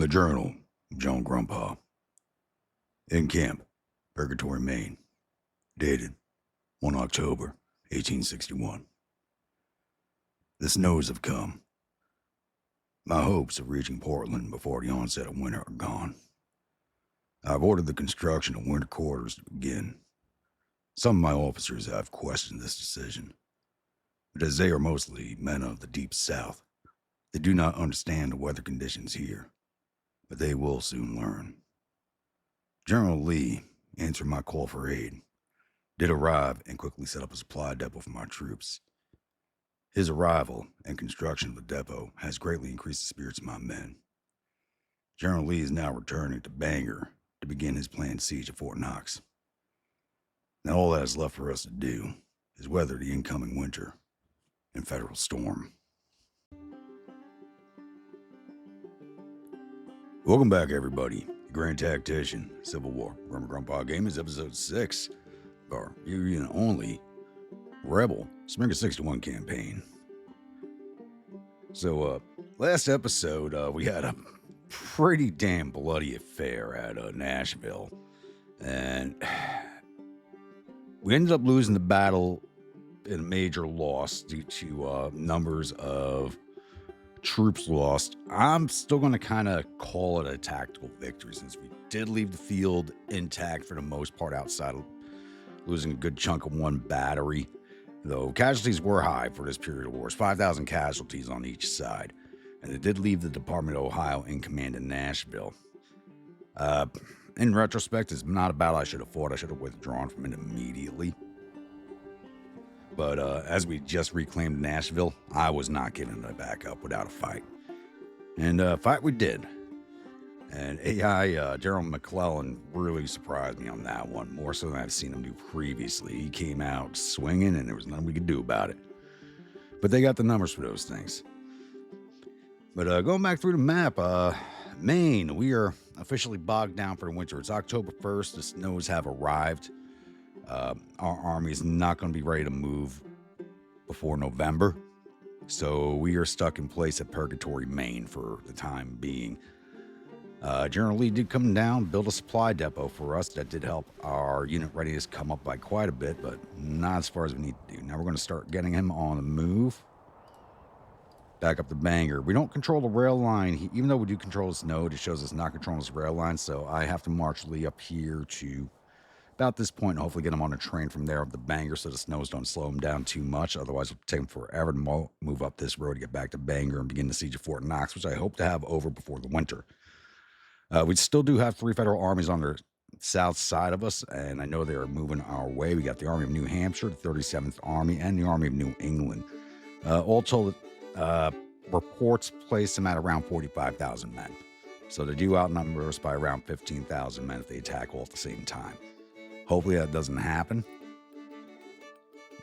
The Journal, John Gruntpa. In camp, Purgatory, Maine. Dated 1 October, 1861. The snows have come. My hopes of reaching Portland before the onset of winter are gone. I've ordered the construction of winter quarters to begin. Some of my officers have questioned this decision, but as they are mostly men of the deep south, they do not understand the weather conditions here, but they will soon learn. General Lee, answering my call for aid, did arrive and quickly set up a supply depot for my troops. His arrival and construction of the depot has greatly increased the spirits of my men. General Lee is now returning to Bangor to begin his planned siege of Fort Knox. Now all that is left for us to do is weather the incoming winter and federal storm. Welcome back, everybody. The Grand Tactician, Civil War, Gruntpa Gamers, episode 6 of our and only Rebel Springer 61 campaign. So, last episode, we had a pretty damn bloody affair at Nashville, and we ended up losing the battle in a major loss due to numbers of troops lost. I'm still going to kind of call it a tactical victory since we did leave the field intact for the most part outside of losing a good chunk of one battery, though casualties were high for this period of wars, 5,000 casualties on each side, and it did leave the Department of Ohio in command in Nashville. In retrospect, it's not a battle I should have fought. I should have withdrawn from it immediately. But as we just reclaimed Nashville, I was not getting it back up without a fight. And fight we did. And AI, General McClellan, really surprised me on that one, more so than I've seen him do previously. He came out swinging, and there was nothing we could do about it. But they got the numbers for those things. But going back through the map, Maine, we are officially bogged down for the winter. It's October 1st. The snows have arrived. Our army is not going to be ready to move before November, so we are stuck in place at Purgatory, Maine for the time being. General Lee did come down, build a supply depot for us. That did help our unit readiness come up by quite a bit, but not as far as we need to do. Now we're going to start getting him on the move. Back up to Bangor. We don't control the rail line. Even though we do control this node, it shows us not controlling this rail line, so I have to march Lee up here to about this point and hopefully get him on a train from there up to Bangor so the snows don't slow him down too much. Otherwise, it'll take him forever to move up this road to get back to Bangor and begin the siege of Fort Knox, which I hope to have over before the winter. We still do have 3 federal armies on the south side of us, and I know they are moving our way. We got the Army of New Hampshire, the 37th Army, and the Army of New England. All told, reports place them at around 45,000 men. So they do outnumber us by around 15,000 men if they attack all at the same time. Hopefully that doesn't happen.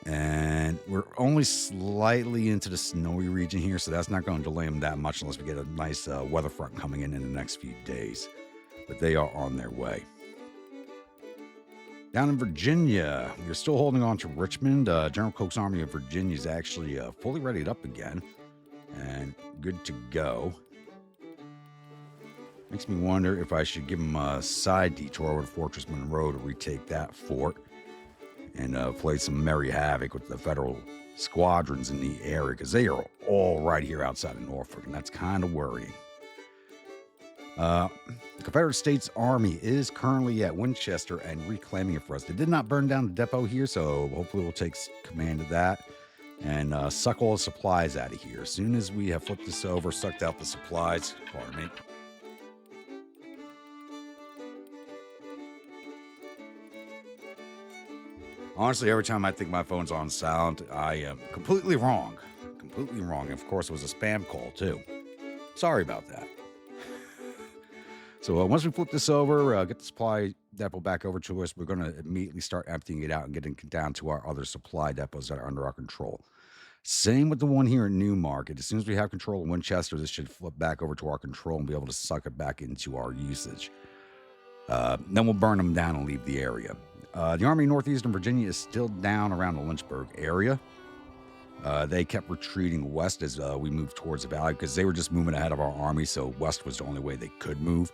And we're only slightly into the snowy region here, so that's not going to delay them that much unless we get a nice weather front coming in the next few days. But they are on their way. Down in Virginia, we're still holding on to Richmond. General Koch's Army of Virginia is actually fully readied up again and good to go. Makes me wonder if I should give them a side detour over to Fortress Monroe to retake that fort and play some merry havoc with the federal squadrons in the area, because they are all right here outside of Norfolk, and that's kind of worrying. The Confederate States Army is currently at Winchester and reclaiming it for us. They did not burn down the depot here, so hopefully we'll take command of that and suck all the supplies out of here. As soon as we have flipped this over, sucked out the supplies, pardon me, honestly, every time I think my phone's on silent, I am completely wrong. Completely wrong. And of course, it was a spam call, too. Sorry about that. So once we flip this over, get the supply depot back over to us, we're going to immediately start emptying it out and getting down to our other supply depots that are under our control. Same with the one here in Newmarket. As soon as we have control of Winchester, this should flip back over to our control and be able to suck it back into our usage. Then we'll burn them down and leave the area. The Army of Northeastern Virginia is still down around the Lynchburg area. They kept retreating west as we moved towards the valley because they were just moving ahead of our army, so west was the only way they could move.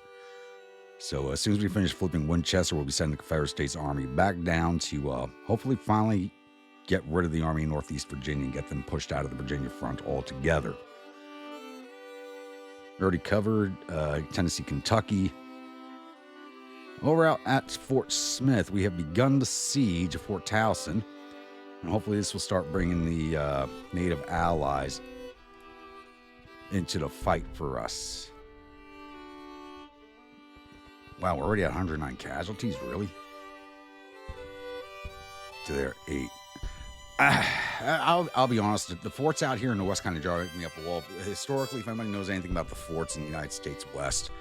So as soon as we finish flipping Winchester, we'll be sending the Confederate States Army back down to hopefully finally get rid of the army in Northeast Virginia and get them pushed out of the Virginia front altogether. Already covered Tennessee, Kentucky. Over out at Fort Smith, we have begun the siege of Fort Towson. And hopefully this will start bringing the native allies into the fight for us. Wow, we're already at 109 casualties, really? To their 8. I'll be honest, the forts out here in the west kind of drive me up a wall. Historically, if anybody knows anything about the forts in the United States West,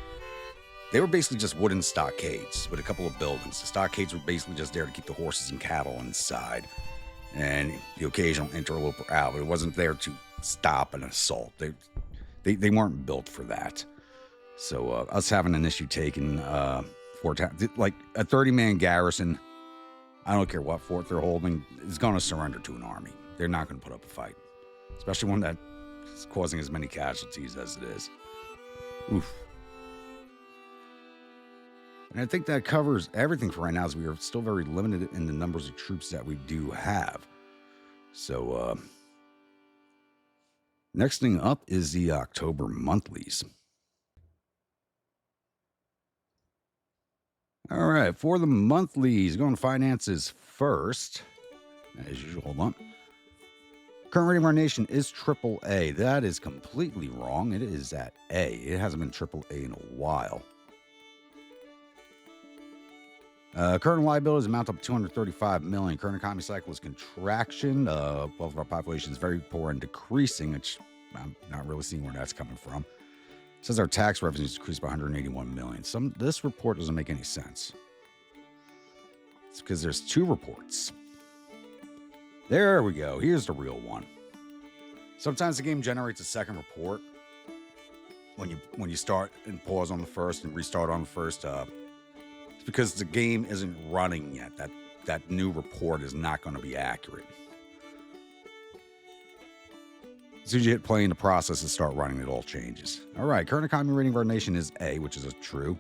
they were basically just wooden stockades with a couple of buildings. The stockades were basically just there to keep the horses and cattle inside, and the occasional interloper out, but it wasn't there to stop an assault. They weren't built for that. So us having an issue taking Fort, like a 30-man garrison, I don't care what fort they're holding, is going to surrender to an army. They're not going to put up a fight, especially one that is causing as many casualties as it is. Oof. And I think that covers everything for right now, as we are still very limited in the numbers of troops that we do have. So, next thing up is the October monthlies. All right, for the monthlies, going to finances first. As usual, hold on. Current rating of our nation is AAA. That is completely wrong. It is at A. It hasn't been AAA in a while. Current liabilities amount up to $235 million. Current economy cycle is contraction. Both of our population is very poor and decreasing, which I'm not really seeing where that's coming from. It says our tax revenues decreased by $181 million. This report doesn't make any sense. It's because there's two reports. There we go. Here's the real one. Sometimes the game generates a second report when you start and pause on the first and restart on the first. It's because the game isn't running yet. That new report is not going to be accurate. As soon as you hit play in the process and start running, it all changes. All right, current economy rating of our nation is A, which is a true.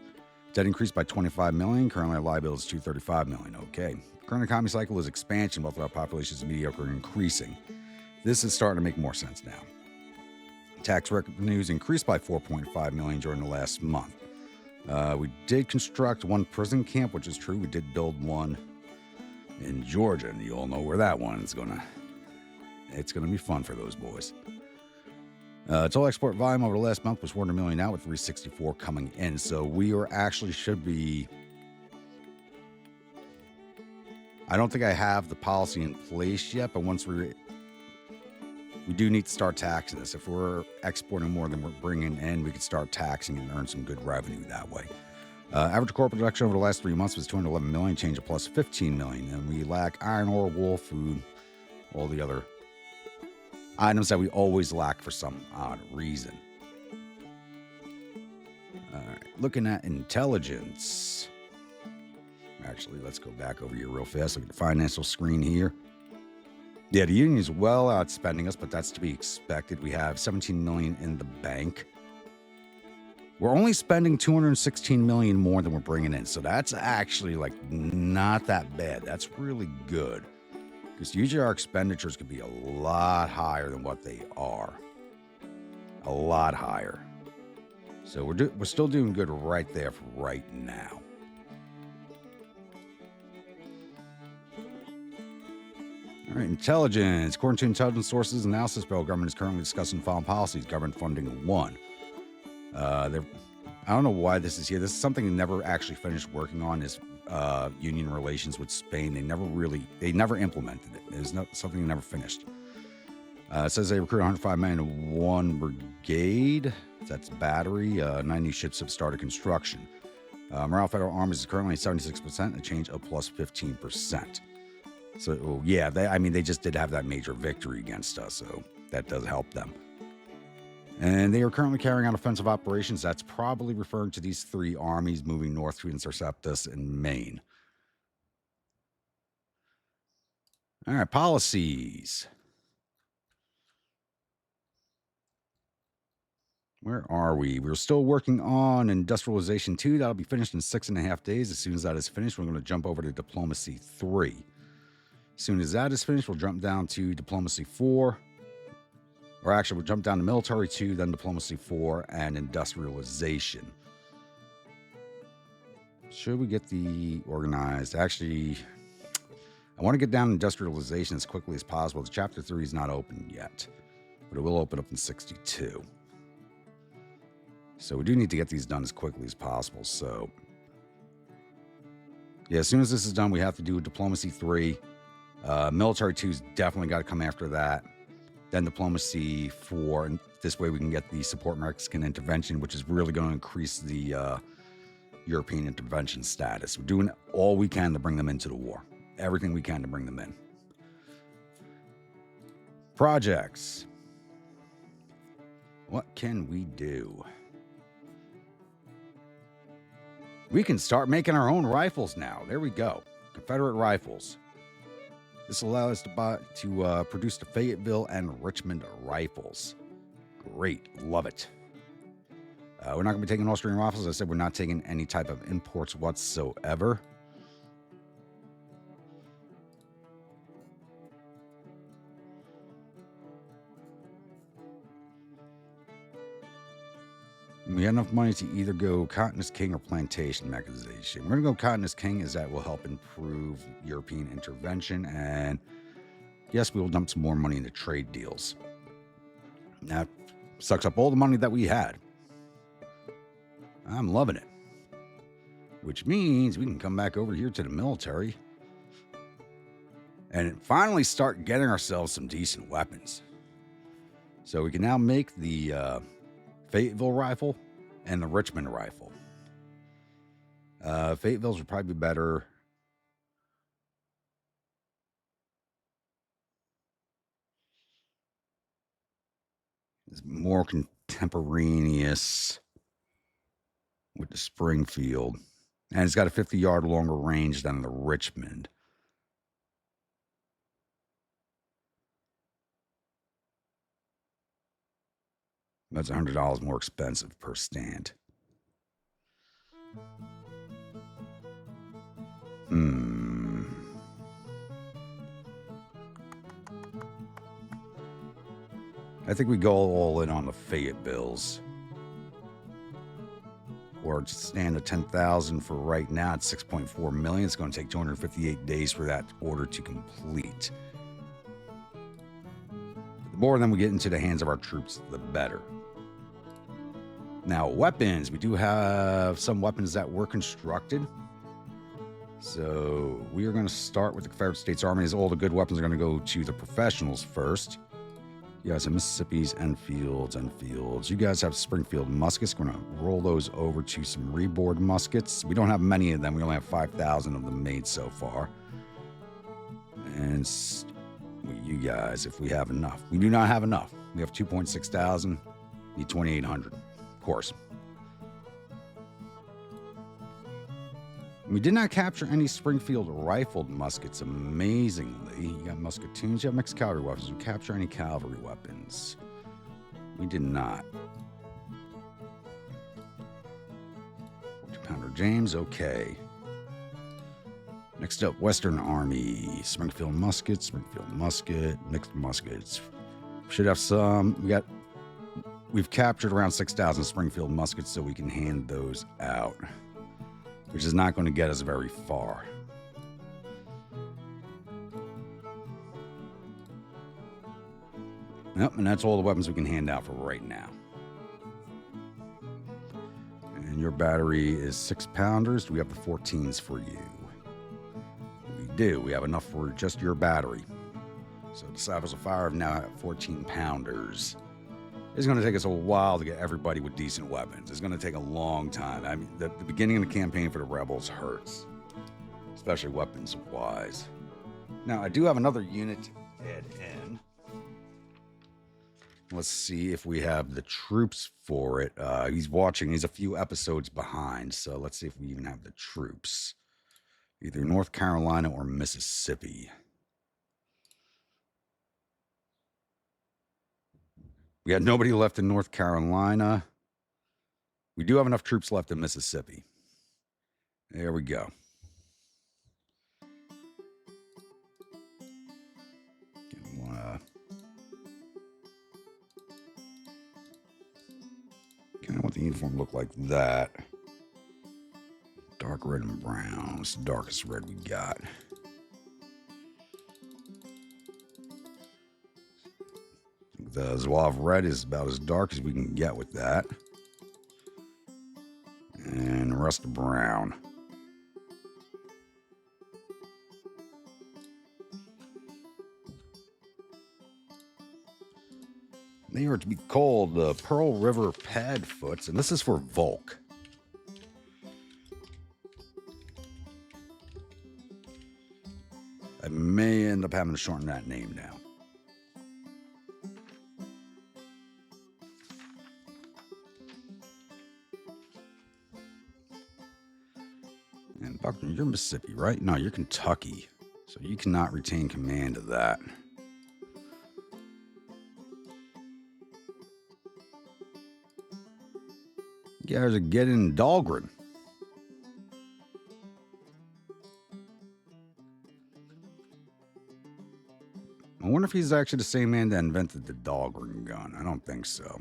Debt increased by $25 million. Currently, our liability is $235 million. Okay. Current economy cycle is expansion. Both of our population is mediocre and increasing. This is starting to make more sense now. Tax revenues increased by $4.5 million during the last month. We did construct one prison camp, which is true. We did build one in Georgia, and you all know where that one's it's gonna be fun for those boys. Total export volume over the last month was 400 million out, with 364 coming in. So we should be. I don't think I have the policy in place yet, but once we do need to start taxing this. If we're exporting more than we're bringing in, we could start taxing and earn some good revenue that way. Average corporate production over the last 3 months was 211 million, change of plus 15 million, and we lack iron ore, wool, food, all the other items that we always lack for some odd reason. All right, looking at intelligence. Actually, let's go back over here real fast. Look at the financial screen here. Yeah, the union is well outspending us, but that's to be expected. We have 17 million in the bank. We're only spending 216 million more than we're bringing in, so that's actually not that bad. That's really good. Because usually our expenditures could be a lot higher than what they are. A lot higher. So we're still doing good right there for right now. All right, intelligence. According to intelligence sources, analysis, federal government is currently discussing following policies. Government funding 1. I don't know why this is here. This is something they never actually finished working on, is union relations with Spain. They never implemented it. It's something they never finished. It says they recruit 105 men in 1 brigade. That's battery. 90 ships have started construction. Morale federal armies is currently at 76%, a change of plus 15%. So, yeah, they just did have that major victory against us, so that does help them. And they are currently carrying out offensive operations. That's probably referring to these 3 armies moving north to intercept us in Maine. All right, policies. Where are we? We're still working on Industrialization 2. That'll be finished in 6.5 days. As soon as that is finished, we're going to jump over to Diplomacy 3. As soon as that is finished, we'll jump down to Diplomacy 4. Or actually, we'll jump down to Military 2, then Diplomacy 4, and Industrialization. Should we get the organized? Actually, I want to get down Industrialization as quickly as possible. Chapter 3 is not open yet, but it will open up in 62. So we do need to get these done as quickly as possible. So, yeah, as soon as this is done, we have to do Diplomacy 3. Military 2's definitely got to come after that. Then Diplomacy 4. And this way we can get the Support Mexican Intervention, which is really going to increase the European intervention status. We're doing all we can to bring them into the war. Everything we can to bring them in. Projects. What can we do? We can start making our own rifles now. There we go. Confederate rifles. This allows us to produce the Fayetteville and Richmond rifles. Great. Love it. We're not going to be taking Austrian rifles. As I said, we're not taking any type of imports whatsoever. We have enough money to either go Cotton is King or Plantation mechanization. We're going to go Cotton is King, as that will help improve European intervention. And yes, we will dump some more money into trade deals. That sucks up all the money that we had. I'm loving it. Which means we can come back over here to the military and finally start getting ourselves some decent weapons. So we can now make the Fayetteville rifle and the Richmond rifle. Fayetteville's would probably be better. It's more contemporaneous with the Springfield. And it's got a 50-yard longer range than the Richmond. That's $100 more expensive per stand. I think we go all in on the Fayettevilles. Or stand at 10,000 for right now. It's 6.4 million. It's going to take 258 days for that order to complete. The more of them we get into the hands of our troops, the better. Now, weapons. We do have some weapons that were constructed. So we are going to start with the Confederate States Army. As all the good weapons are going to go to the professionals first. You guys have Mississippi's, Enfields. You guys have Springfield muskets. We're going to roll those over to some reboard muskets. We don't have many of them. We only have 5,000 of them made so far. And you guys, if we have enough. We do not have enough. We have 2.6 thousand. Need 2,800. Of course. We did not capture any Springfield rifled muskets, amazingly. You got musketoons, you have mixed cavalry weapons. Did we capture any cavalry weapons? We did not. 40-pounder James, okay. Next up, Western Army. Springfield musket, mixed muskets. Should have some. We've captured around 6,000 Springfield muskets, so we can hand those out. Which is not going to get us very far. Yep, and that's all the weapons we can hand out for right now. And your battery is 6-pounders. Do we have the 14s for you? We do. We have enough for just your battery. So the Disciples of Fire have now 14-pounders. It's going to take us a while to get everybody with decent weapons. It's going to take a long time. I mean, the beginning of the campaign for the rebels hurts, especially weapons-wise. Now, I do have another unit to add in. Let's see if we have the troops for it. He's watching. He's a few episodes behind, so let's see if we even have the troops. Either North Carolina or Mississippi. We got nobody left in North Carolina. We do have enough troops left in Mississippi. There we go. Kind of want the uniform to look like that. Dark red and brown. It's the darkest red we got. The Zouave red is about as dark as we can get with that. And the rest of brown. They are to be called the Pearl River Padfoots, and this is for Volk. I may end up having to shorten that name down. And Buckner, you're Mississippi, right? No, you're Kentucky. So you cannot retain command of that. You guys are getting Dahlgren. I wonder if he's actually the same man that invented the Dahlgren gun. I don't think so.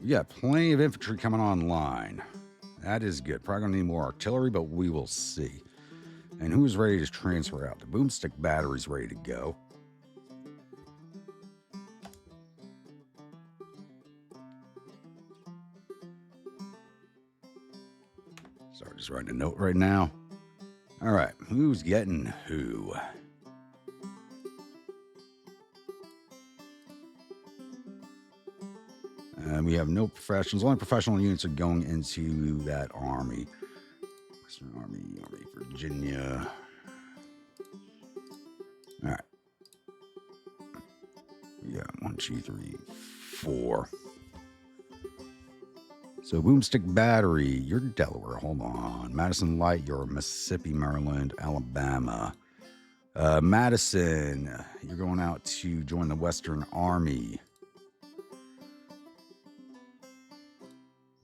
We got plenty of infantry coming online. That is good. Probably going to need more artillery, but we will see. And who's ready to transfer out? The boomstick battery's ready to go. Sorry, just writing a note right now. All right, who's getting who? And we have no professionals. Only professional units are going into that army. Western Army, Virginia. All right. We got 1, 2, 3, 4. So Boomstick Battery, you're Delaware. Hold on. Madison Light, you're Mississippi, Maryland, Alabama. Madison, you're going out to join the Western Army.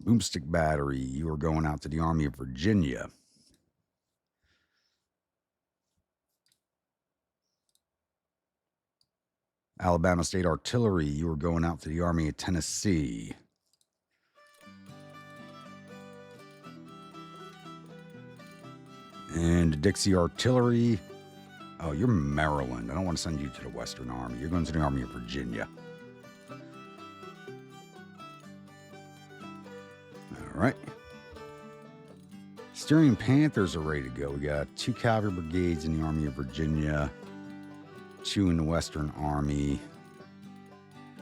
Boomstick Battery, you are going out to the Army of Virginia. Alabama State Artillery, you are going out to the Army of Tennessee. And Dixie Artillery, oh, you're Maryland. I don't want to send you to the Western Army. You're going to the Army of Virginia. All right. Styrian Panthers are ready to go. We got 2 cavalry brigades in the Army of Virginia, 2 in the Western Army.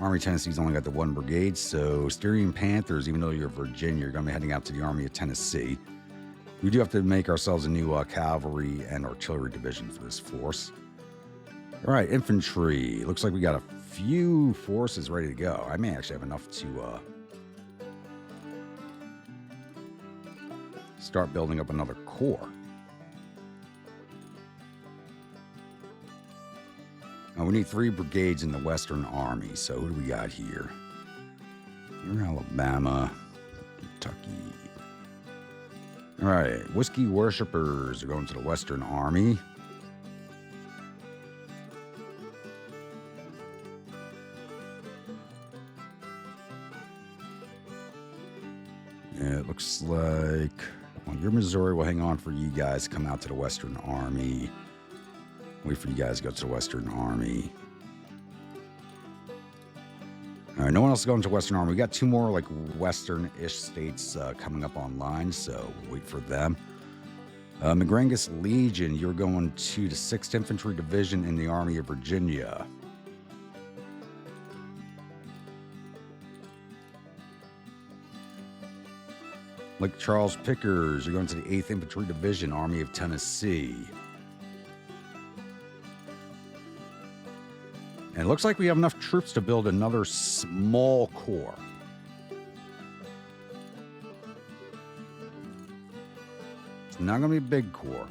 Army of Tennessee's only got the 1 brigade, so Styrian Panthers, even though you're Virginia, you're going to be heading out to the Army of Tennessee. We do have to make ourselves a new cavalry and artillery division for this force. All right, infantry. Looks like we got a few forces ready to go. I may actually have enough to start building up another corps. Now we need 3 brigades in the Western Army. So who do we got here? You're Alabama, Kentucky. All right, Whiskey Worshippers are going to the Western Army. Yeah, it looks like, well, your Missouri will hang on for you guys to come out to the Western Army. Wait for you guys to go to the Western Army. All right, no one else is going to Western Army. We got 2 more like Western-ish states coming up online, so we'll wait for them. Magrangus Legion, you're going to the 6th Infantry Division in the Army of Virginia. Lake Charles Pickers, you're going to the 8th Infantry Division, Army of Tennessee. And it looks like we have enough troops to build another small corps. It's not going to be a big corps.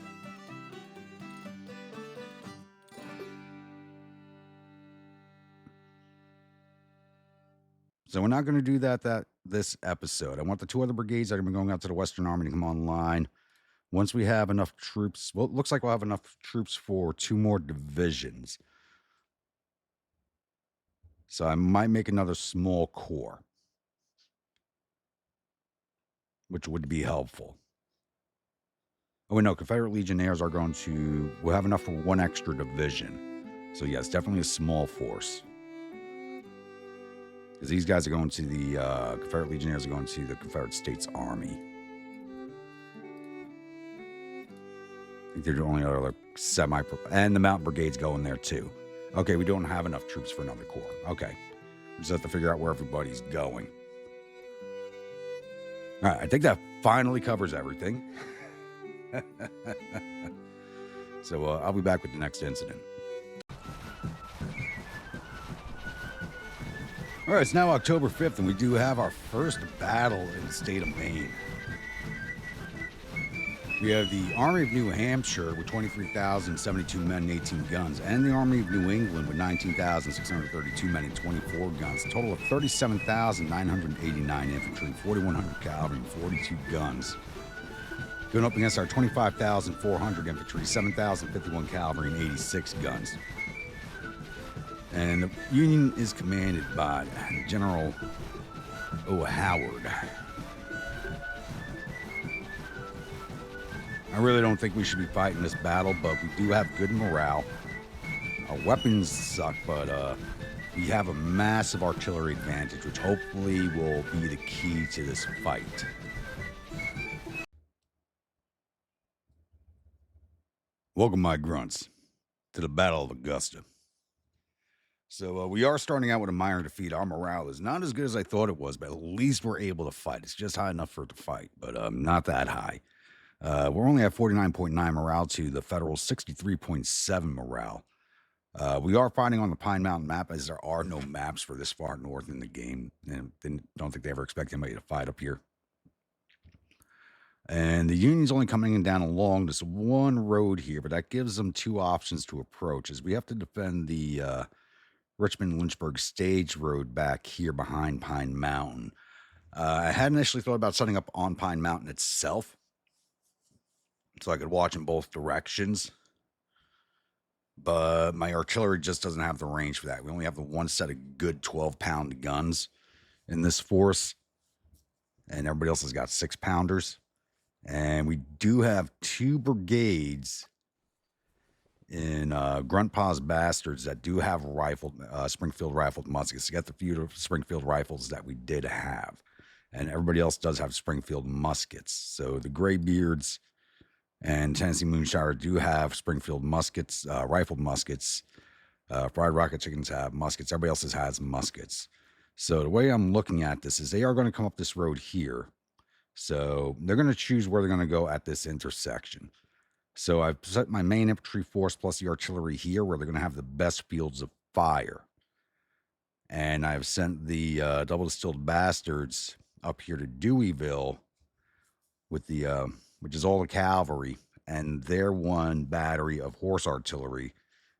So we're not going to do that this episode. I want the 2 other brigades that are going to be going out to the Western Army to come online. Once we have enough troops, well, it looks like we'll have enough troops for 2 more divisions. So I might make another small corps, which would be helpful. Oh, wait, no, Confederate Legionnaires are going to, we'll have enough for 1 extra division. So yes, definitely a small force. Because these guys are going to the, Confederate Legionnaires are going to the Confederate States Army. I think they're the only other semi, and the Mountain Brigade's going there too. Okay, we don't have enough troops for another corps. Okay. We just have to figure out where everybody's going. All right, I think that finally covers everything. So I'll be back with the next incident. All right, it's now October 5th, and we do have our first battle in the state of Maine. We have the Army of New Hampshire with 23,072 men and 18 guns, and the Army of New England with 19,632 men and 24 guns. A total of 37,989 infantry, 4,100 cavalry, and 42 guns. Going up against our 25,400 infantry, 7,051 cavalry, and 86 guns. And the Union is commanded by General Howard. I really don't think we should be fighting this battle, but we do have good morale. Our weapons suck, but we have a massive artillery advantage, which hopefully will be the key to this fight. Welcome, my grunts, to the Battle of Augusta. So we are starting out with a minor defeat. Our morale is not as good as I thought it was, but at least we're able to fight. It's just high enough for it to fight, but not that high. We're only at 49.9 morale to the Federal 63.7 morale. We are fighting on the Pine Mountain map, as there are no maps for this far north in the game. And don't think they ever expect anybody to fight up here. And the Union's only coming in down along this one road here, but that gives them 2 options to approach, as we have to defend the Richmond-Lynchburg stage road back here behind Pine Mountain. I had initially thought about setting up on Pine Mountain itself, so I could watch in both directions. But my artillery just doesn't have the range for that. We only have the 1 set of good 12-pound guns in this force, and everybody else has got 6-pounders. And we do have 2 brigades in Gruntpa's Bastards that do have Springfield rifled muskets. To get the few Springfield rifles that we did have. And everybody else does have Springfield muskets. So the Graybeards and Tennessee Moonshire do have Springfield muskets, rifled muskets. Fried Rocket Chickens have muskets. Everybody else has muskets. So the way I'm looking at this is they are going to come up this road here. So they're going to choose where they're going to go at this intersection. So I've set my main infantry force plus the artillery here, where they're going to have the best fields of fire. And I've sent the double distilled bastards up here to Deweyville with the which is all the cavalry, and their 1 battery of horse artillery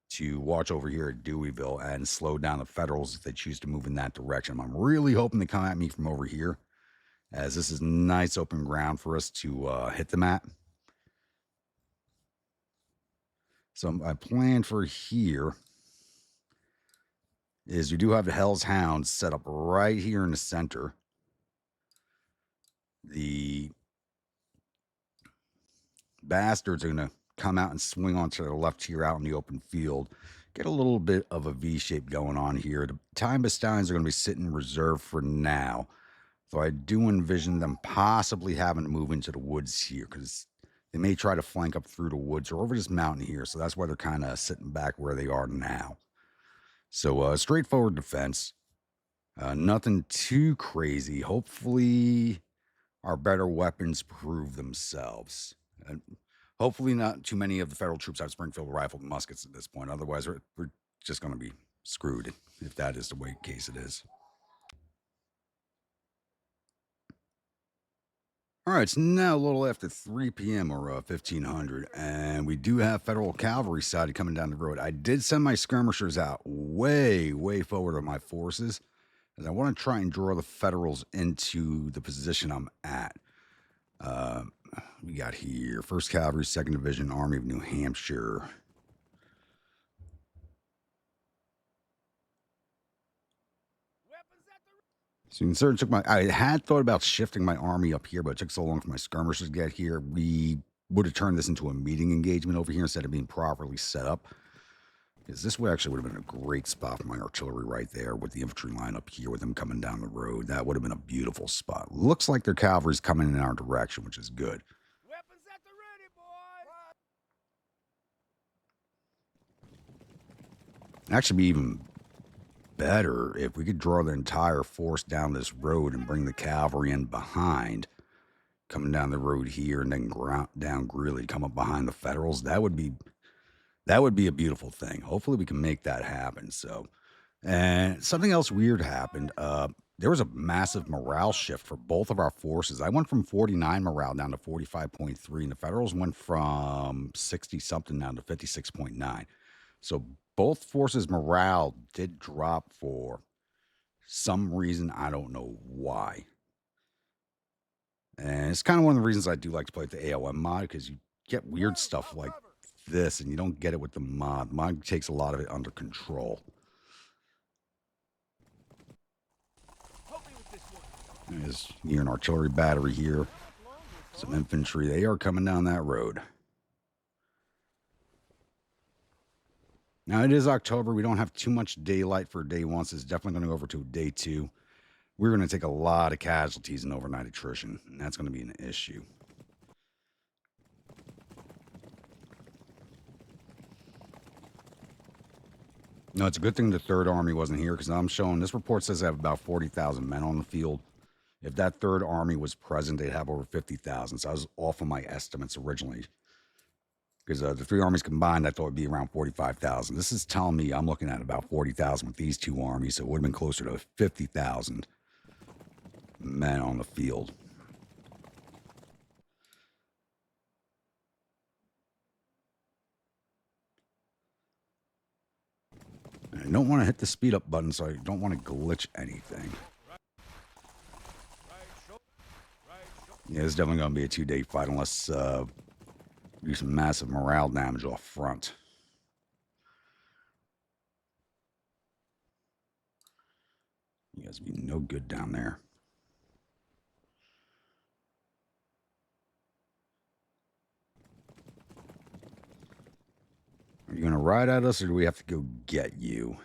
to watch over here at Deweyville and slow down the Federals if they choose to move in that direction. I'm really hoping they come at me from over here, as this is nice open ground for us to hit them at. So my plan for here is we do have the Hell's Hounds set up right here in the center. The Bastards are going to come out and swing onto the left here out in the open field. Get a little bit of a V-shape going on here. The Time Bastallions are going to be sitting in reserve for now. So I do envision them possibly having to move into the woods here, because they may try to flank up through the woods or over this mountain here. So that's why they're kind of sitting back where they are now. So straightforward defense. Nothing too crazy. Hopefully our better weapons prove themselves. And hopefully not too many of the Federal troops have Springfield rifled muskets at this point. Otherwise, we're just going to be screwed if that is the way case it is. All right, it's now a little after 3 p.m. or 1500, and we do have Federal cavalry sighted coming down the road. I did send my skirmishers out way forward of my forces, is I want to try and draw the Federals into the position I'm at. Uh, we got here 1st Cavalry, 2nd Division, Army of New Hampshire. So you can sort of took I had thought about shifting my army up here, but it took so long for my skirmishers to get here. We would have turned this into a meeting engagement over here instead of being properly set up. Because this would actually would have been a great spot for my artillery right there with the infantry line up here with them coming down the road. That would have been a beautiful spot. Looks like their cavalry's coming in our direction, which is good. Weapons at the ready, boys! Actually be even better if we could draw the entire force down this road and bring the cavalry in behind, coming down the road here and then down Greeley, come up behind the Federals. That would be a beautiful thing. Hopefully we can make that happen. So, and something else weird happened. There was a massive morale shift for both of our forces. I went from 49 morale down to 45.3, and the Federals went from 60 something down to 56.9. So both forces' morale did drop for some reason. I don't know why. And it's kind of one of the reasons I do like to play with the a.o.m mod, because you get weird stuff like this, and you don't get it with the mod. Mod takes a lot of it under control. There's near an artillery battery here. Some infantry. They are coming down that road. Now, it is October. We don't have too much daylight for day one, so it's definitely going to go over to day two. We're going to take a lot of casualties and overnight attrition, and that's going to be an issue. No, it's a good thing the 3rd Army wasn't here, because I'm showing, this report says they have about 40,000 men on the field. If that 3rd Army was present, they'd have over 50,000. So I was off of my estimates originally. Because the 3 armies combined, I thought it would be around 45,000. This is telling me I'm looking at about 40,000 with these 2 armies. So it would have been closer to 50,000 men on the field. And I don't want to hit the speed up button, so I don't want to glitch anything. Yeah, it's definitely going to be a 2-day fight unless do some massive morale damage off front. You guys be no good down there. Are you going to ride at us, or do we have to go get you?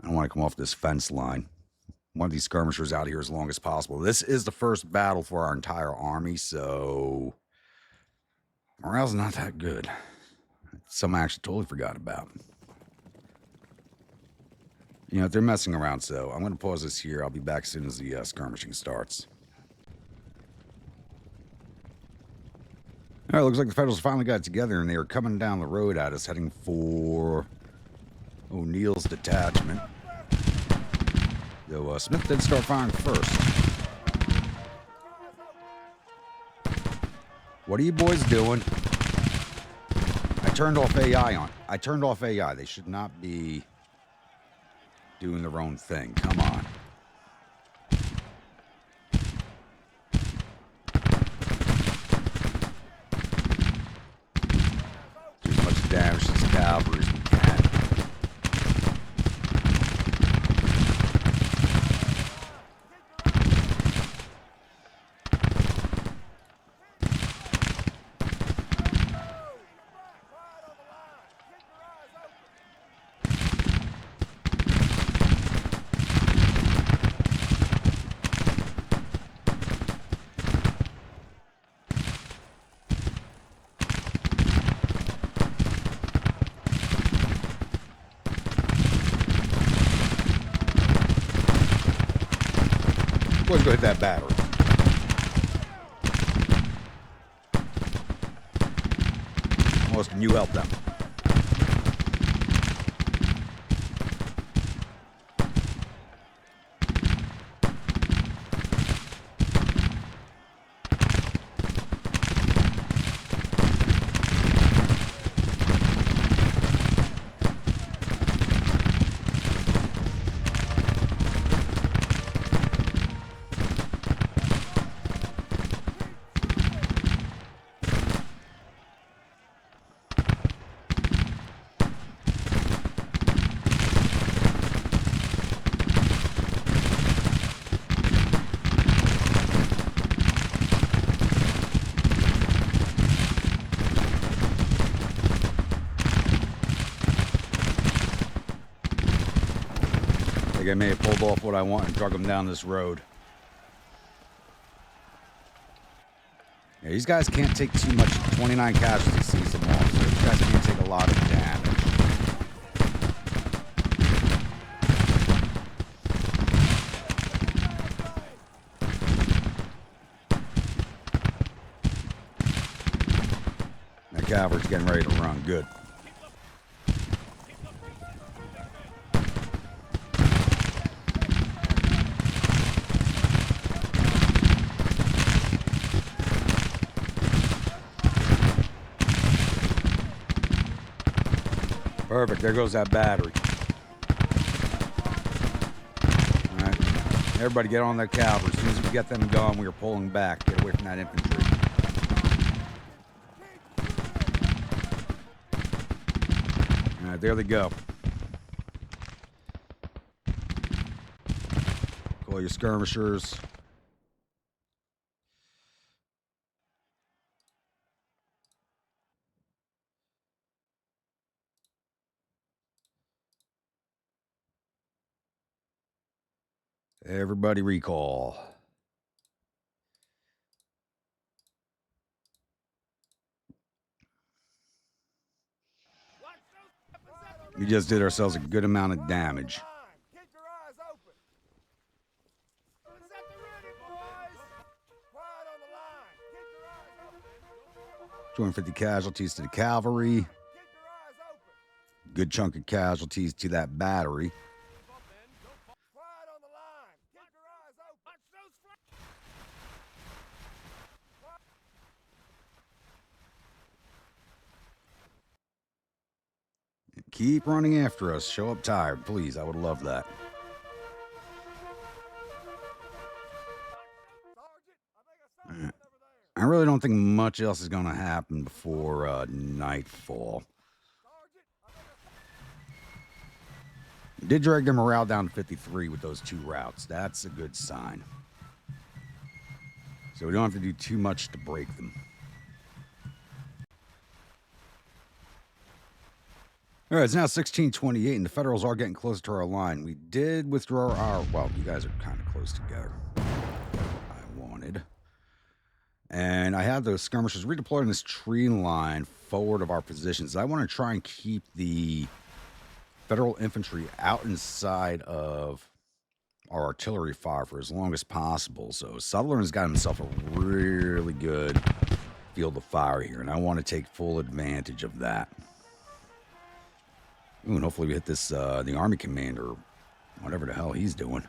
I don't want to come off this fence line. One of these skirmishers out here as long as possible. This is the first battle for our entire army, so morale's not that good. Something I actually totally forgot about. You know, they're messing around, so I'm going to pause this here. I'll be back as soon as the skirmishing starts. All right, looks like the Federals finally got together, and they are coming down the road at us, heading for O'Neill's detachment. Though Smith did start firing first. What are you boys doing? I turned off AI on. I turned off AI. They should not be doing their own thing. Come on. Do as much damage to this cavalry as we can. Let's go hit that battery. Almost, can you help them? Like I may have pulled off what I want and drug them down this road. Yeah, these guys can't take too much. 29 casualties sees them all, so these guys can't take a lot of damage. That cavalry's getting ready to run. Good. Perfect. There goes that battery. All right. Everybody get on that cavalry. As soon as we get them going, we are pulling back. Get away from that infantry. All right, there they go. Call your skirmishers. Everybody recall. We just did ourselves a good amount of damage. Keep your eyes open. Weapons at the ready, boys. Quiet on the line. Keep your eyes open. 250 casualties to the cavalry. Keep your eyes open. Good chunk of casualties to that battery. Quiet on the line. Keep your eyes open. Watch those Keep running after us. Show up tired, please. I would love that. I really don't think much else is going to happen before nightfall. We did drag their morale down to 53 with those 2 routes. That's a good sign. So we don't have to do too much to break them. All right, it's now 16:28, and the Federals are getting closer to our line. We did withdraw our... Well, you guys are kind of close together. I wanted. And I have those skirmishers redeployed in this tree line forward of our positions. I want to try and keep the Federal infantry out inside of our artillery fire for as long as possible. So Sutherland's got himself a really good field of fire here, and I want to take full advantage of that. Ooh, and hopefully we hit this, the Army commander, whatever the hell he's doing.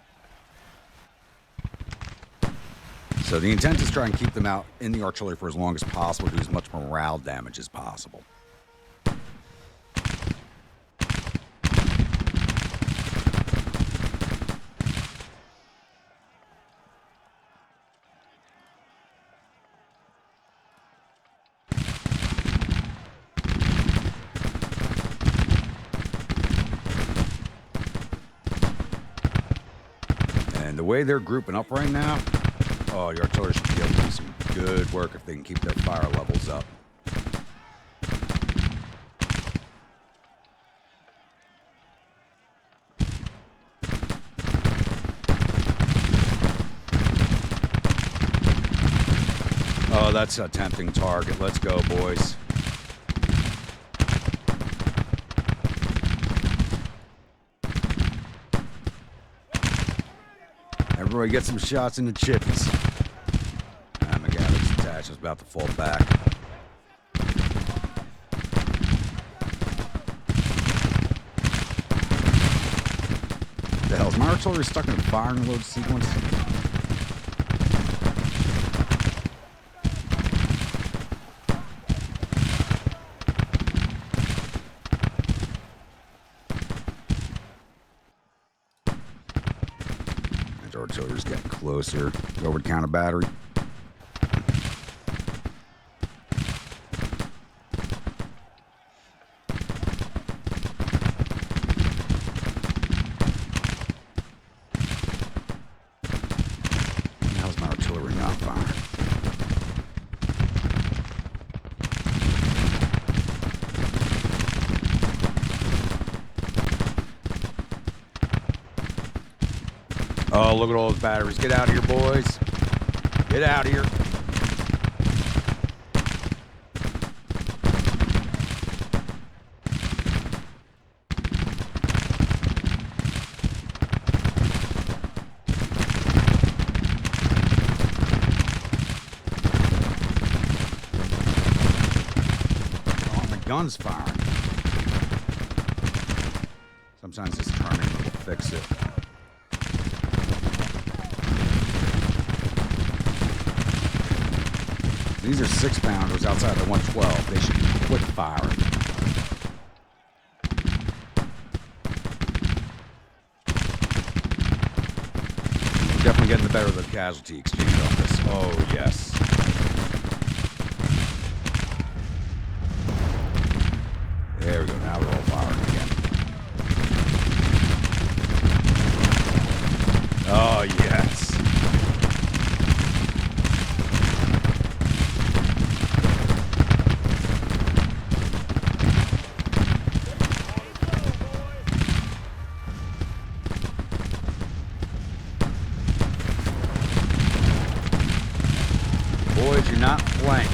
So the intent is try and keep them out in the artillery for as long as possible, do as much morale damage as possible. And the way they're grouping up right now, oh, your artillery should be able to do some good work if they can keep their fire levels up. Oh, that's a tempting target. Let's go, boys. Everybody get some shots in the chippies. My Gavin's attached. I was about to fall back. The hell, is my artillery stuck in a firing load sequence? Artillery's getting closer. Go over to counter battery. How's my artillery not firing? Oh, look at all those batteries. Get out of here, boys. Get out of here. Oh, my gun's firing. Sometimes this turning will fix it. These are 6-pounders outside the 112. They should be quick firing. We're definitely getting the better of the casualty exchange on this. Oh, yes. There we go. Now they're all firing again. Oh, yes. Boys, you're not flanked.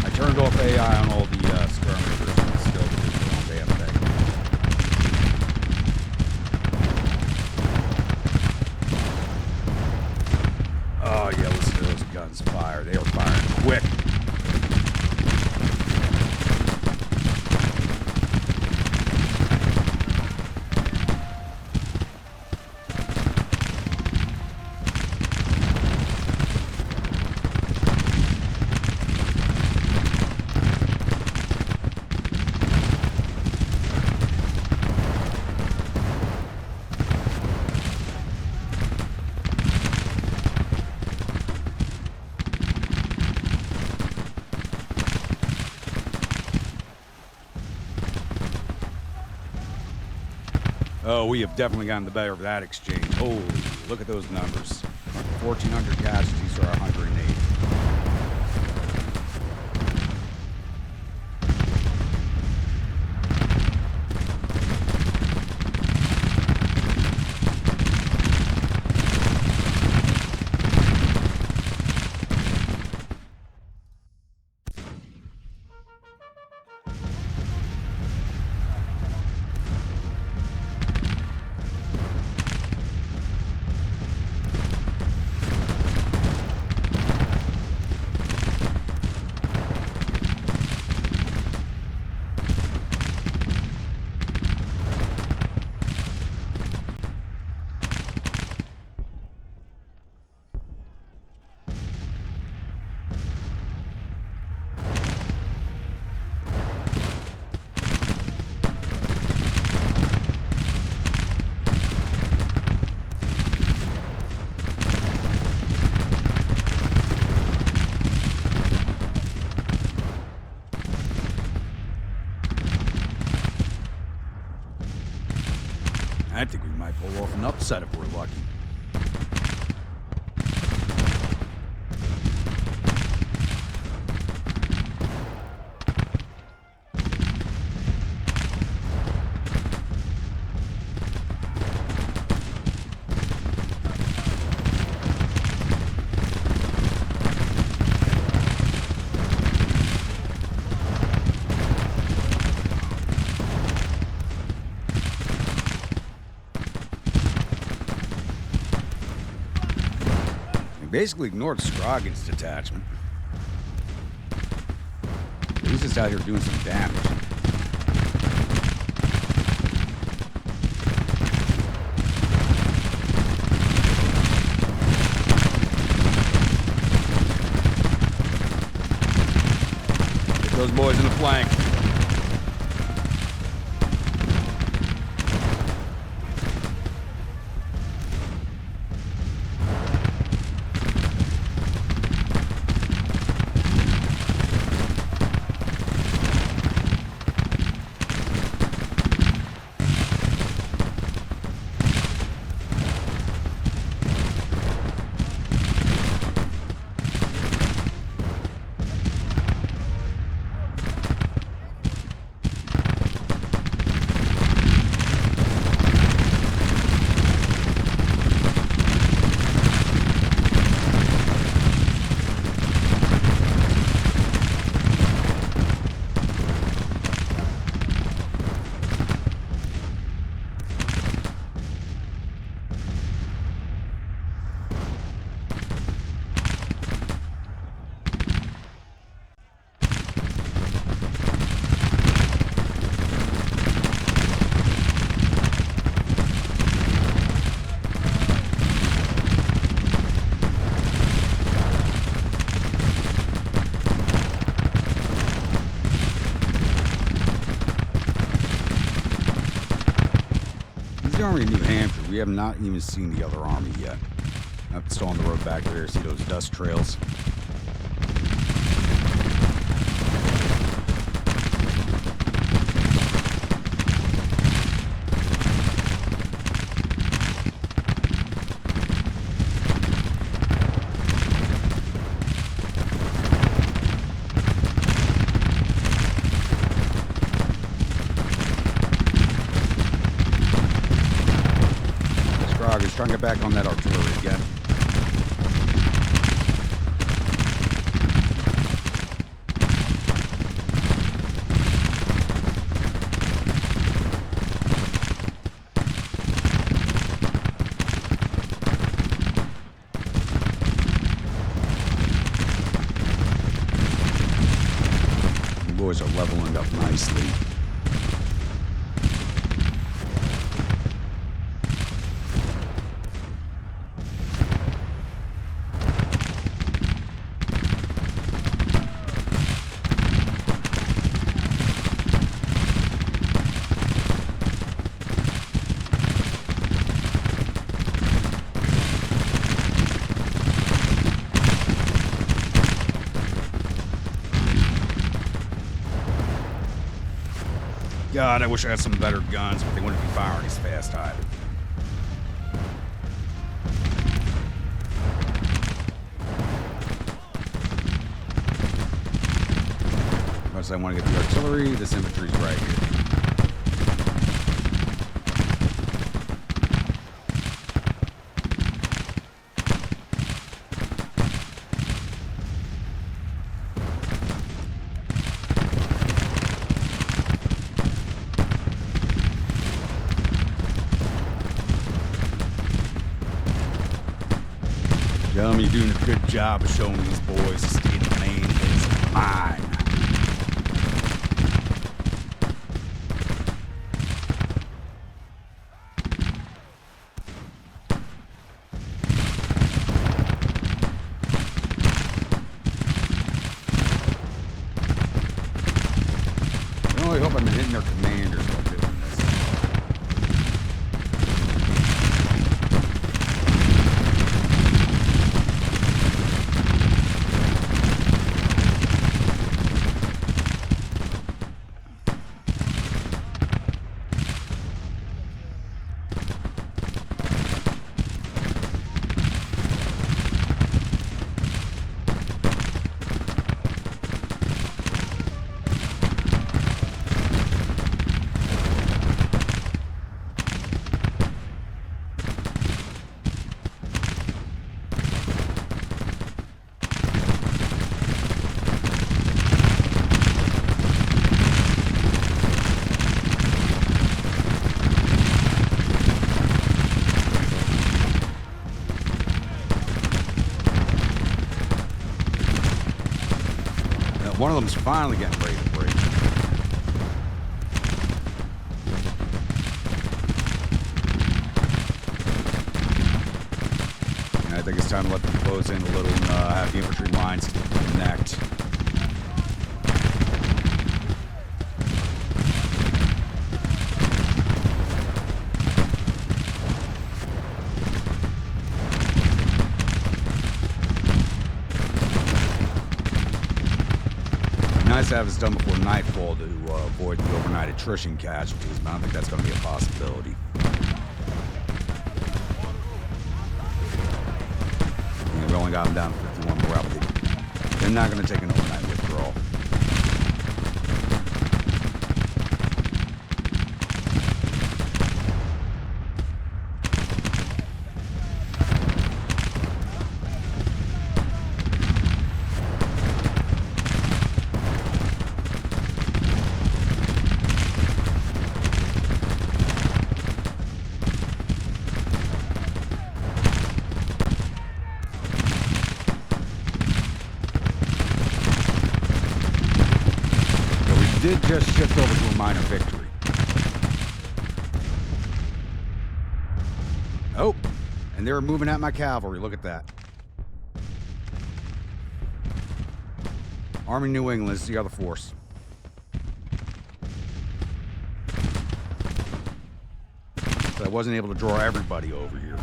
I turned off AI on all the skirmishers and still did their own damn thing. Oh yeah, listen to those guns fire. They are firing quick. Oh, we have definitely gotten the better of that exchange. Holy, look at those numbers. 1,400 casualties or 108. I think we might pull off an upset if we're lucky. Basically ignored Scroggins' detachment. He's just out here doing some damage. Get those boys in the flank. the Army of New Hampshire. We have not even seen the other army yet. I'm still on the road back there. See those dust trails? Trying to get back on that artillery again. You boys are leveling up nicely. God, I wish I had some better guns, but they wouldn't be firing as fast either. Unless I want to get the artillery, this infantry's right here. You're doing a good job of showing these boys the state of Maine is mine. I really hope I'm hitting their commanders while doing this. One of them's finally getting ready to break. And I think it's time to let them close in a little and have the infantry lines connect. Nice to have this done before nightfall to avoid the overnight attrition casualties, but I don't think that's going to be a possibility. Yeah, we only got them down to 51 morale, but they're not going to take an overnight withdrawal. Did just shift over to a minor victory. Oh, and they're moving at my cavalry. Look at that. Army New England is the other force. but I wasn't able to draw everybody over here.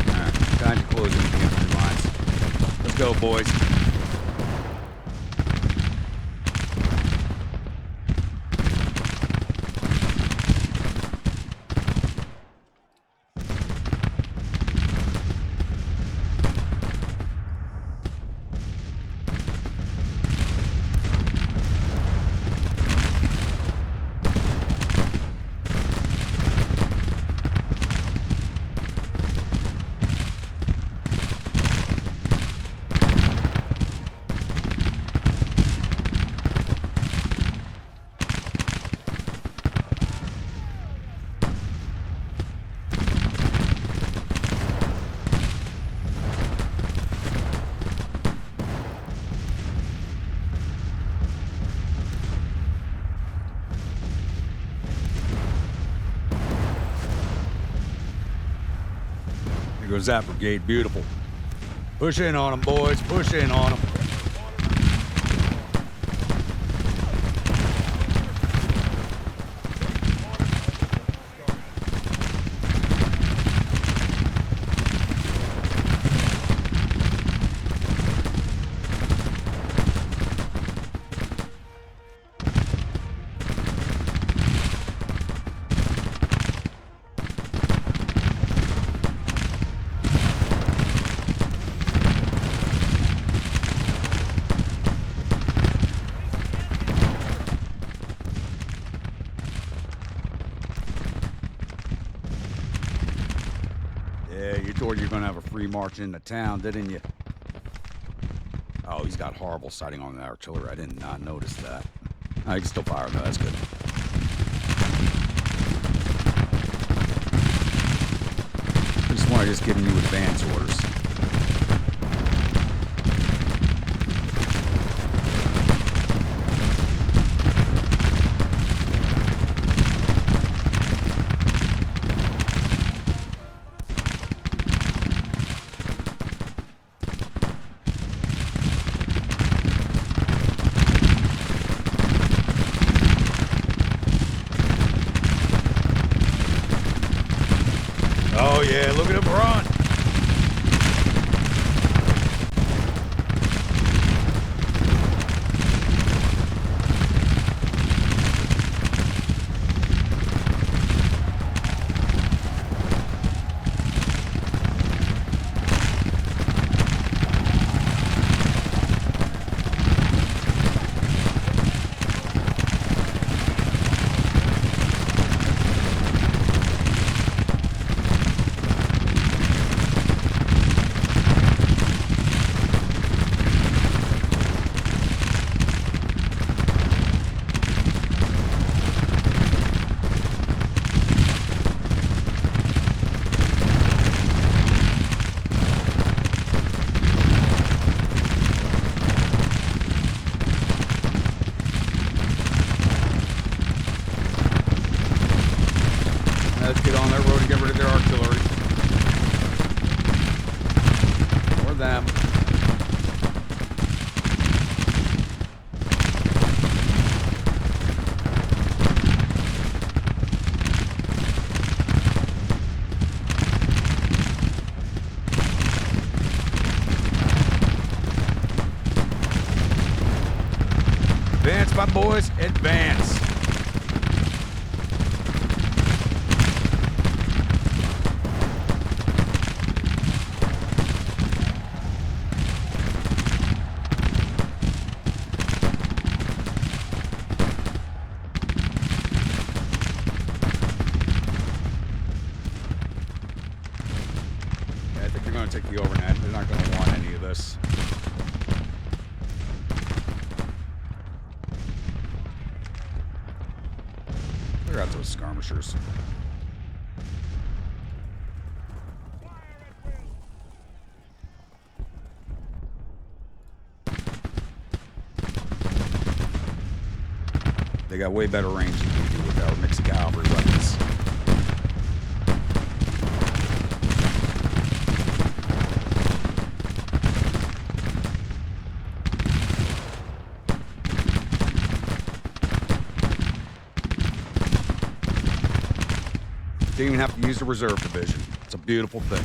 Alright, time to close in the infantry lines. Let's go, boys. Here goes that brigade. Beautiful. Push in on them, boys. Push in on them. Yeah, you thought you were going to have a free march into town, didn't you? Oh, he's got horrible sighting on the artillery. I did not notice that. I can still fire though, that's good. This one I just giving you advance orders. Oh yeah, look at him run. Let's get on that road and get rid of their artillery. Or them. Advance, my boys, advance. I think they're going to take the overnight. They're not going to want any of this. Clear out those skirmishers. They got way better range than we do with our mixed cavalry weapons. Didn't even have to use the reserve division. It's a beautiful thing.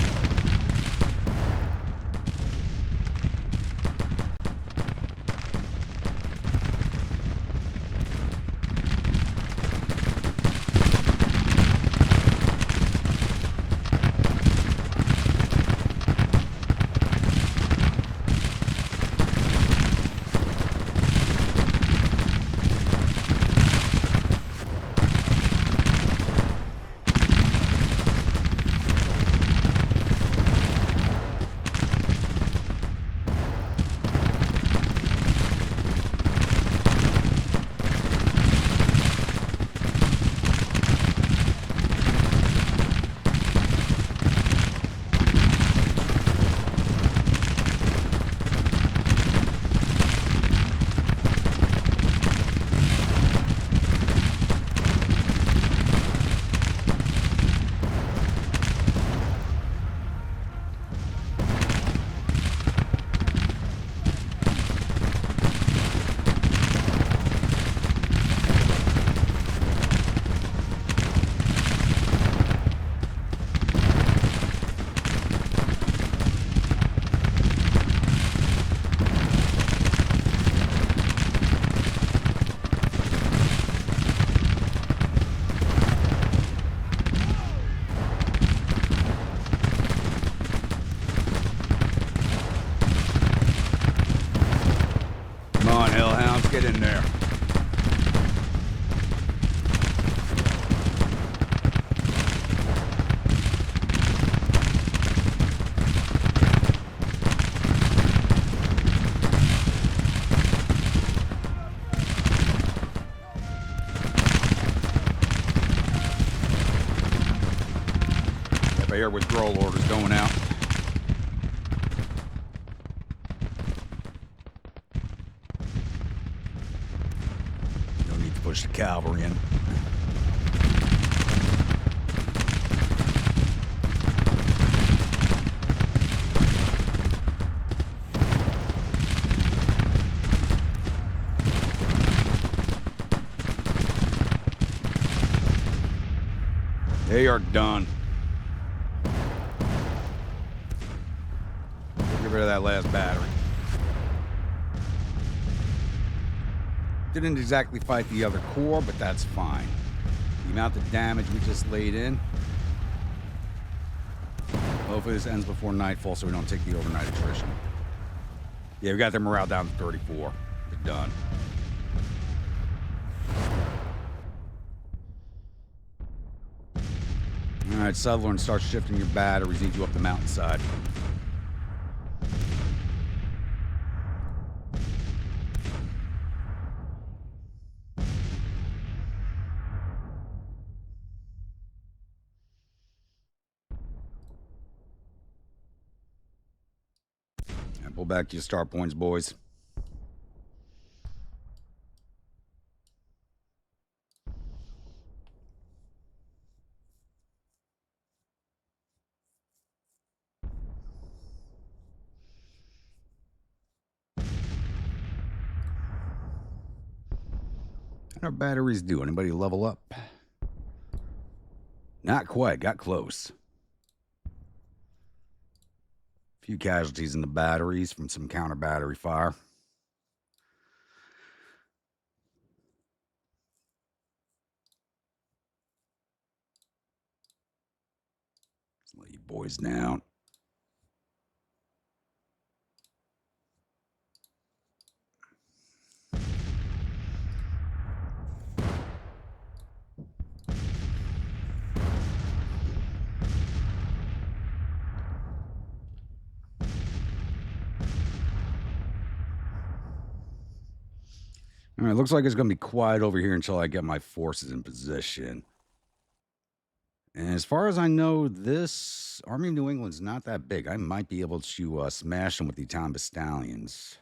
Get in there. I hear withdrawal orders going out. Push the cavalry in. They are done. Get rid of that last battery. Didn't exactly fight the other core, but that's fine. The amount of damage we just laid in. Hopefully this ends before nightfall so we don't take the overnight attrition. Yeah, we got their morale down to 34. They're done. Alright, Sutherland, start shifting your batteries. Need you up the mountainside. Pull back to your start points, boys. How our batteries do? Anybody level up? Not quite. Got close. Few casualties in the batteries from some counter battery fire. Let's lay you boys down. All right, looks like it's going to be quiet over here until I get my forces in position. And as far as I know, this Army of New England's not that big. I might be able to smash them with the Italian Battalions.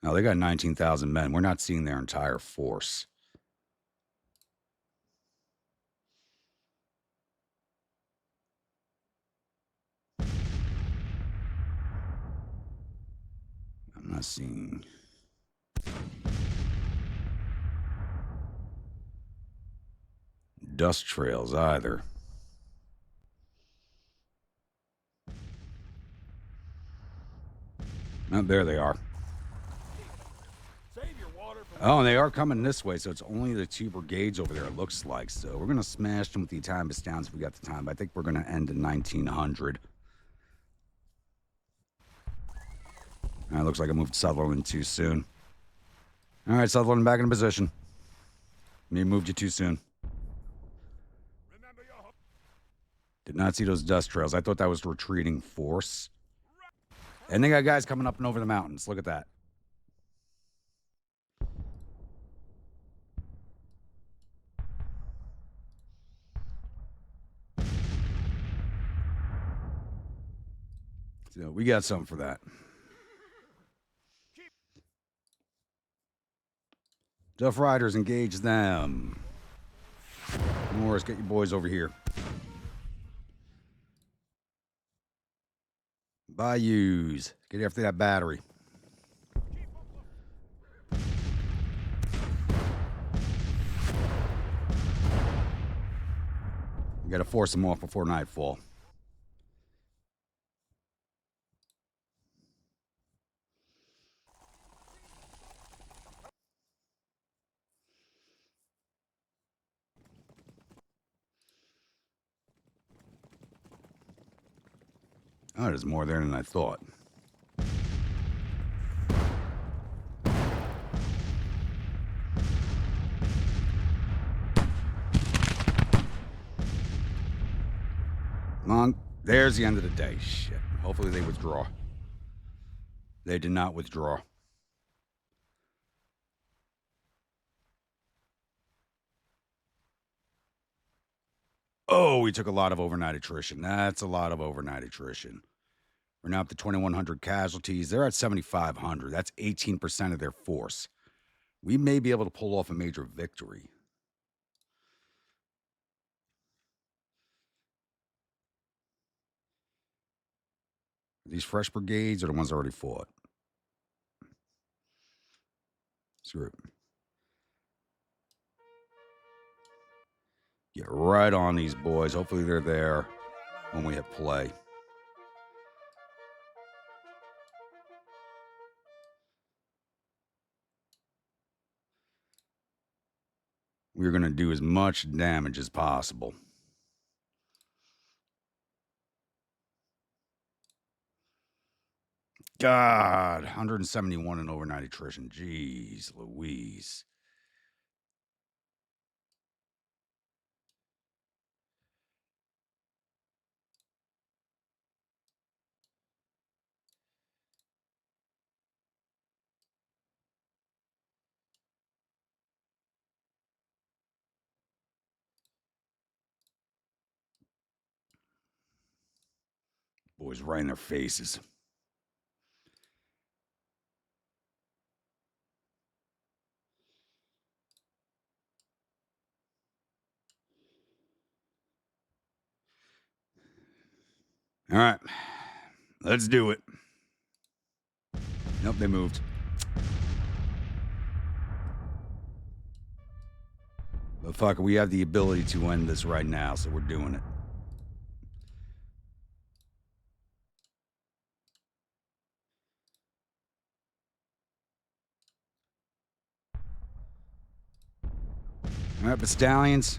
No, they got 19,000 men. We're not seeing their entire force. Not seeing. Dust trails either. Oh, there they are. Save your water for Oh, and they are coming this way, so it's only the 2 brigades over there, it looks like. So we're going to smash them with the Italian Bastows if we got the time. But I think we're going to end in 1900. All right, looks like I moved Sutherland too soon. All right, Sutherland, back in position. Me moved you too soon. remember your home. Did not see those dust trails. I thought that was retreating force. And they got guys coming up and over the mountains. Look at that. So we got something for that. Duff Riders, engage them. Morris, get your boys over here. Bayous, get after that battery. We gotta force them off before nightfall. Oh, there's more there than I thought. Long, there's the end of the day. Shit. Hopefully they withdraw. They did not withdraw. Oh, we took a lot of overnight attrition. That's a lot of overnight attrition. We're now up to 2,100 casualties. They're at 7,500. That's 18% of their force. We may be able to pull off a major victory. These fresh brigades are the ones that already fought. Screw it. Get right on these boys. Hopefully they're there when we hit play. We're going to do as much damage as possible. God, 171 in overnight attrition. Jeez Louise. Boys right in their faces. All right, let's do it. Nope, they moved. But fuck, we have the ability to end this right now, so we're doing it. All right, Bastallions.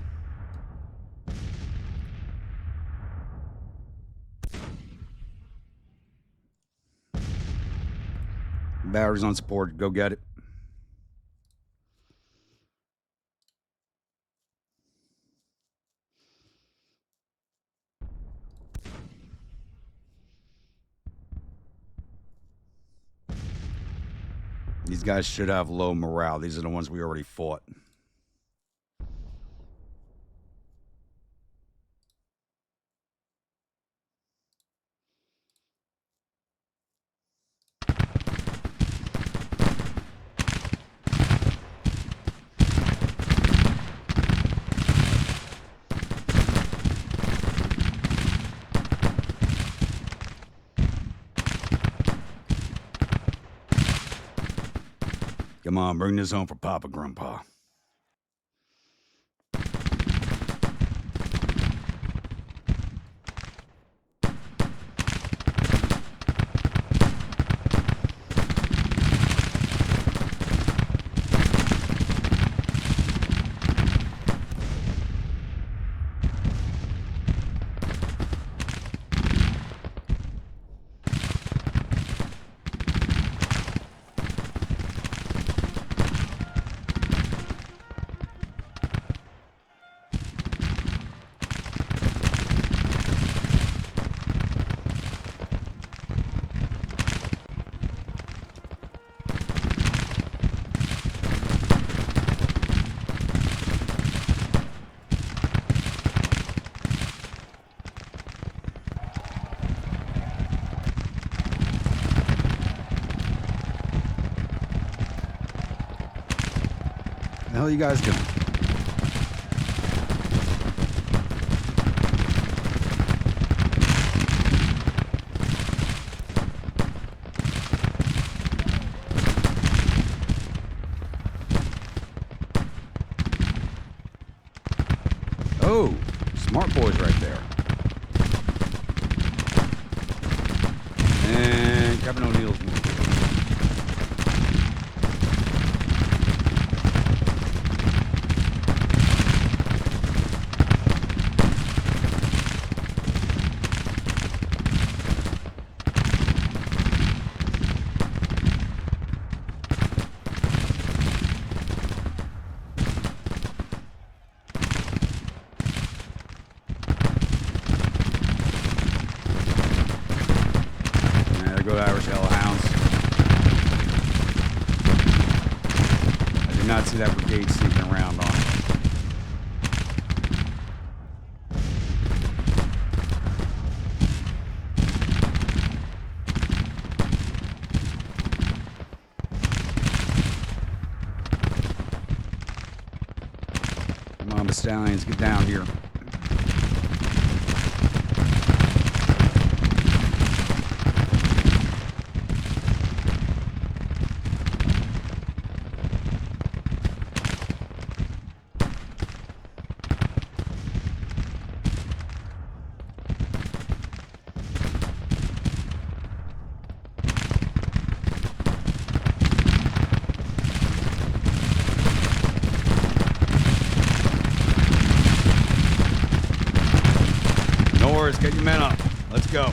Batteries on support. Go get it. These guys should have low morale. These are the ones we already fought. Come on, bring this home for Papa Gruntpa. The hell are you guys doing? Oh, smart boys right there. And Captain O'Neill's moving. Go to Irish Hellhounds. I did not see that brigade sneaking around on it. Come on, Bastallions, get down here. Get your men up. Let's go.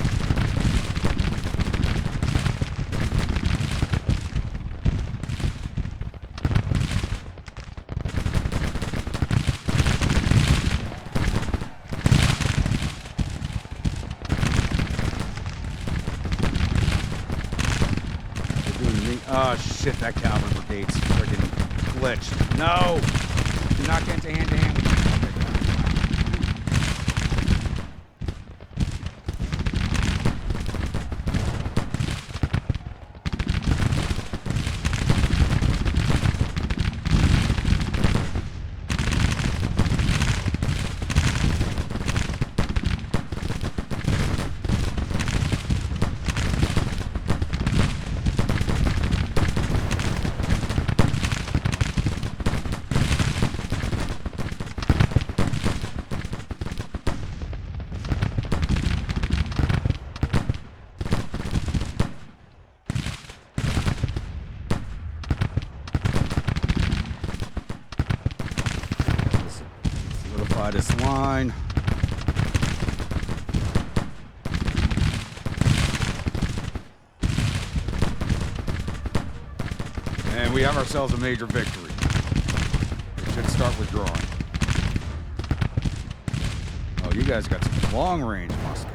Oh shit, that cavalry brigade's friggin' glitched. No! Do not get into hand-to-hand with me. This line. And we have ourselves a major victory. We should start withdrawing. Oh, you guys got some long-range muskets.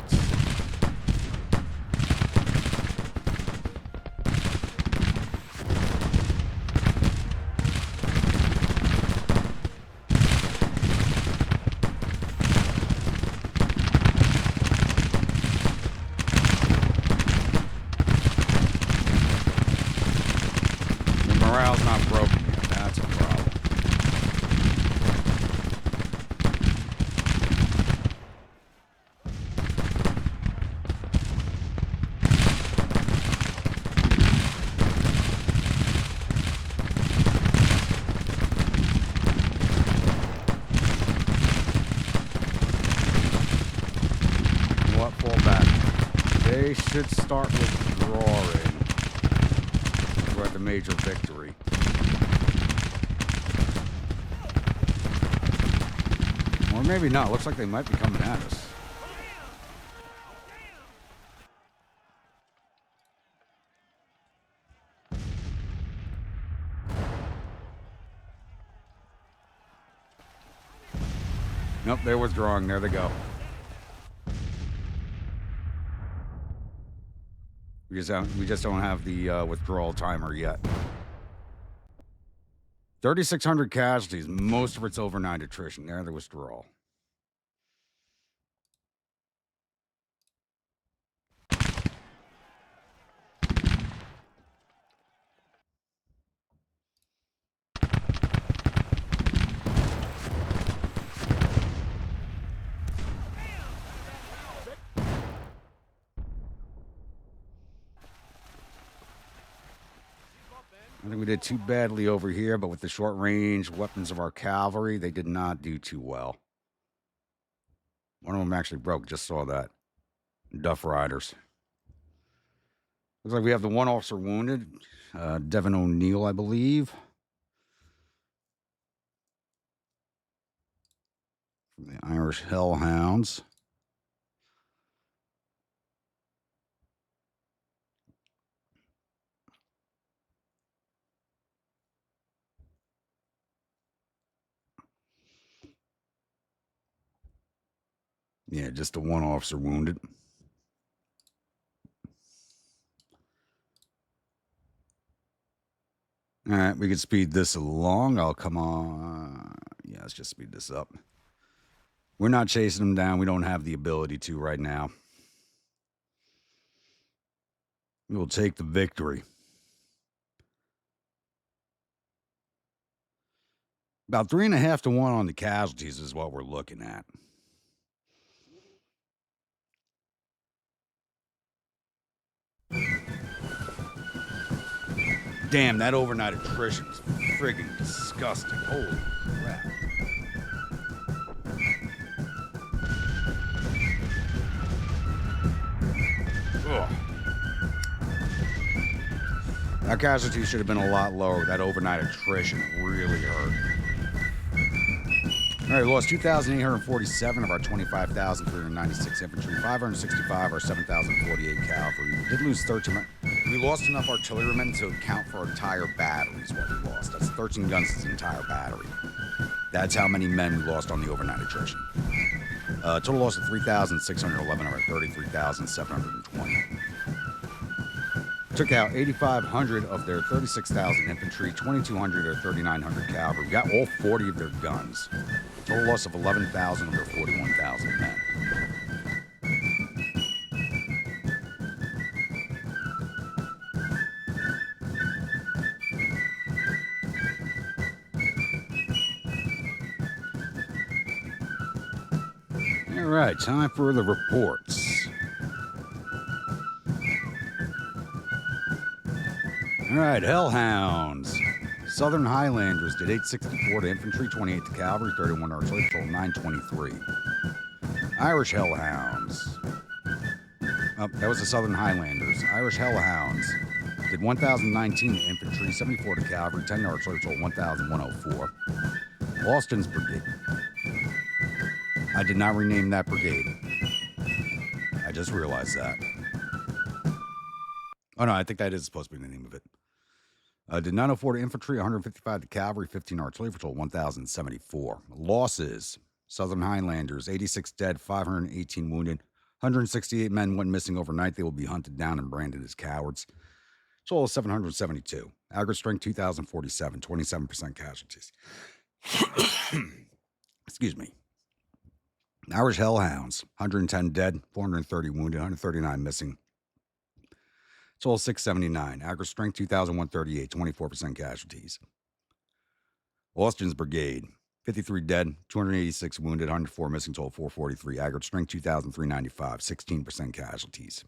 Morale's not broken yet. That's a problem. should start withdrawing. We're at the major victory. Or maybe not. Looks like they might be coming at us. Nope, they're withdrawing. There they go. We just don't have the withdrawal timer yet. 3,600 casualties. Most of it's overnight attrition. There, the withdrawal. I think we did too badly over here, but with the short range weapons of our cavalry, they did not do too well. One of them actually broke. Just saw that. Duff Riders. Looks like we have the one officer wounded. Devin O'Neill, I believe. From the Irish Hellhounds. Yeah, just the one officer wounded. All right, we can speed this along. Oh, come on. Yeah, let's just speed this up. We're not chasing them down. We don't have the ability to right now. We will take the victory. About 3.5 to 1 on the casualties is what we're looking at. Damn, that overnight attrition is friggin' disgusting. Holy crap. Ugh. Our casualties should have been a lot lower. That overnight attrition really hurt. All right, we lost 2,847 of our 25,396 infantry, 565 our 7,048 cavalry. We did lose 13. We lost enough artillerymen to account for our entire battery is what we lost. That's 13 guns is an entire battery. That's how many men we lost on the overnight attrition. Total loss of 3,611 of our 33,720. Took out 8,500 of their 36,000 infantry, 2,200 of their 3,900 cavalry. We got all 40 of their guns. Total loss of 11,000 of their 41,000 men. All right, time for the reports. All right, Hellhounds. Southern Highlanders did 864 to infantry, 28 to cavalry, 31 to artillery, total 923. Irish Hellhounds. Oh, that was the Southern Highlanders. Irish Hellhounds did 1,019 to infantry, 74 to cavalry, 10 to artillery, total 1,104. Austin's Brigade. I did not rename that brigade. I just realized that. Oh, no, I think that is supposed to be the name of it. Did 904 to infantry, 155 to cavalry, 15 artillery, for total 1,074. Losses. Southern Highlanders, 86 dead, 518 wounded. 168 men went missing overnight. They will be hunted down and branded as cowards. Total of 772. Aggregate strength, 2,047, 27% casualties. Excuse me. Irish Hellhounds, 110 dead, 430 wounded, 139 missing. Total 679. Aggregate strength 2,138. 24% casualties. Austin's Brigade. 53 dead. 286 wounded. 104 missing. Total 443. Aggregate strength 2,395. 16% casualties.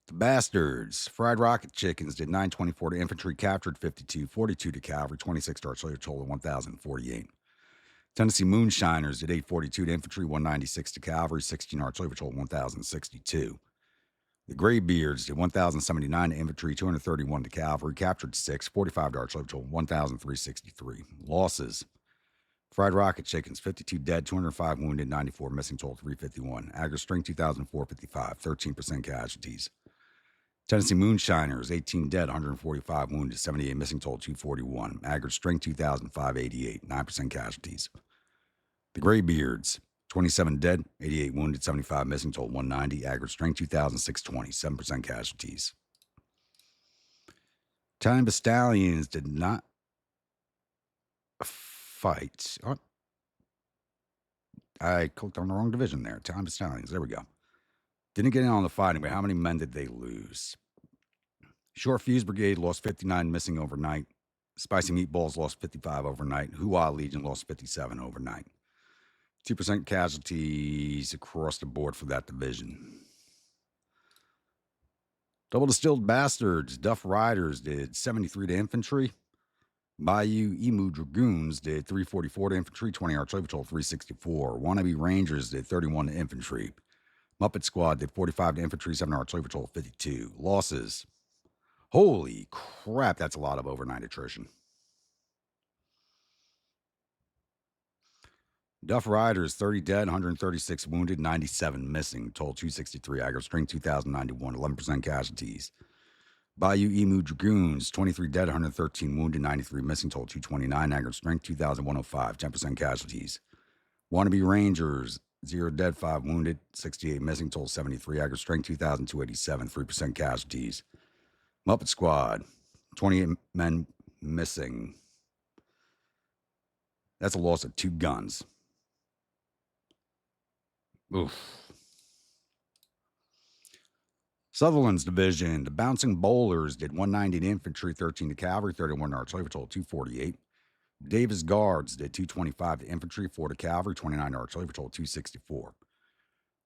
The Bastards. Fried Rocket Chickens did 924 to infantry. Captured 52. 42 to cavalry. 26 to artillery. Total 1,048. Tennessee Moonshiners did 842 to infantry, 196 to cavalry, 16 artillery patrol, 1,062. The Graybeards did 1,079 to infantry, 231 to cavalry, captured 6, 45 to artillery patrol, 1,363. Losses: Fried Rocket Chickens, 52 dead, 205 wounded, 94 missing, total 351. Aggregate strength 2,455, 13% casualties. Tennessee Moonshiners, 18 dead, 145 wounded, 78 missing, total 241. Aggregate strength 2,588, 9% casualties. The Graybeards, 27 dead, 88 wounded, 75 missing, total 190. Aggregate strength 2,620, 7% casualties. Italian Battalions did not fight. Oh, I clicked on the wrong division there. Italian Battalions. There we go. Didn't get in on the fighting, but how many men did they lose? Short Fuse Brigade lost 59 missing overnight. Spicy Meatballs lost 55 overnight. Hua Legion lost 57 overnight. 2% casualties across the board for that division. Double Distilled Bastards, Duff Riders did 73 to infantry. Bayou Emu Dragoons did 344 to infantry, 20 artillery patrol, 364. Wannabe Rangers did 31 to infantry. Muppet Squad did 45 to infantry, 7 artillery patrol, 52. Losses: holy crap, that's a lot of overnight attrition. Duff Riders, 30 dead, 136 wounded, 97 missing, total 263. Aggregate strength 2,091, 11% casualties. Bayou Emu Dragoons, 23 dead, 113 wounded, 93 missing, total 229. Aggregate strength 2,105, 10% casualties. Wannabe Rangers, 0 dead, 5 wounded, 68 missing, total 73. Aggregate strength 2,287, 3% casualties. Muppet Squad, 28 men missing. That's a loss of 2 guns. Oof. Sutherland's division, the Bouncing Bowlers did 190 to infantry, 13 to cavalry, 31 to artillery patrol, 248. Davis Guards did 225 to infantry, 4 to cavalry, 29 to artillery patrol, 264.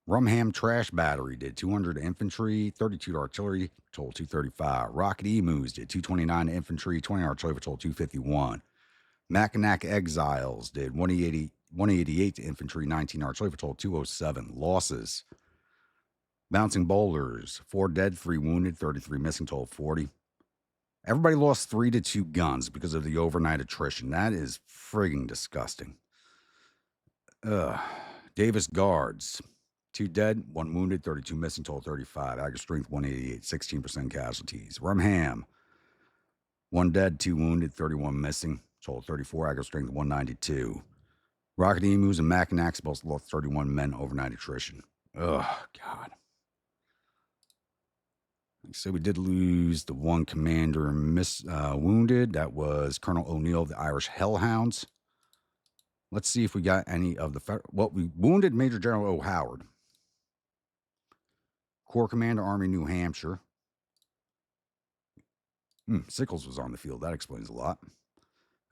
Rumham Trash Battery did 200 to infantry, 32 to artillery patrol, 235. Rocket Emus did 229 to infantry, 20 to artillery patrol, 251. Mackinac Exiles did 188 to infantry, 19 artillery patrol, 207. Losses: Bouncing Bowlers, 4 dead, 3 wounded, 33 missing, total 40. Everybody lost 3 to 2 guns because of the overnight attrition. That is frigging disgusting. Davis Guards, 2 dead, 1 wounded, 32 missing, total 35. Aggregate strength 188, 16% casualties. Rumham, 1 dead, 2 wounded, 31 missing, total 34. Aggregate strength 192. Rocket Emus and Mackinacs both lost 31 men overnight attrition. Oh, God. So we did lose the 1 commander wounded. That was Colonel O'Neill of the Irish Hellhounds. Let's see if we got any of the... Well, we wounded Major General O. Howard. Corps Commander, Army, New Hampshire. Sickles was on the field. That explains a lot.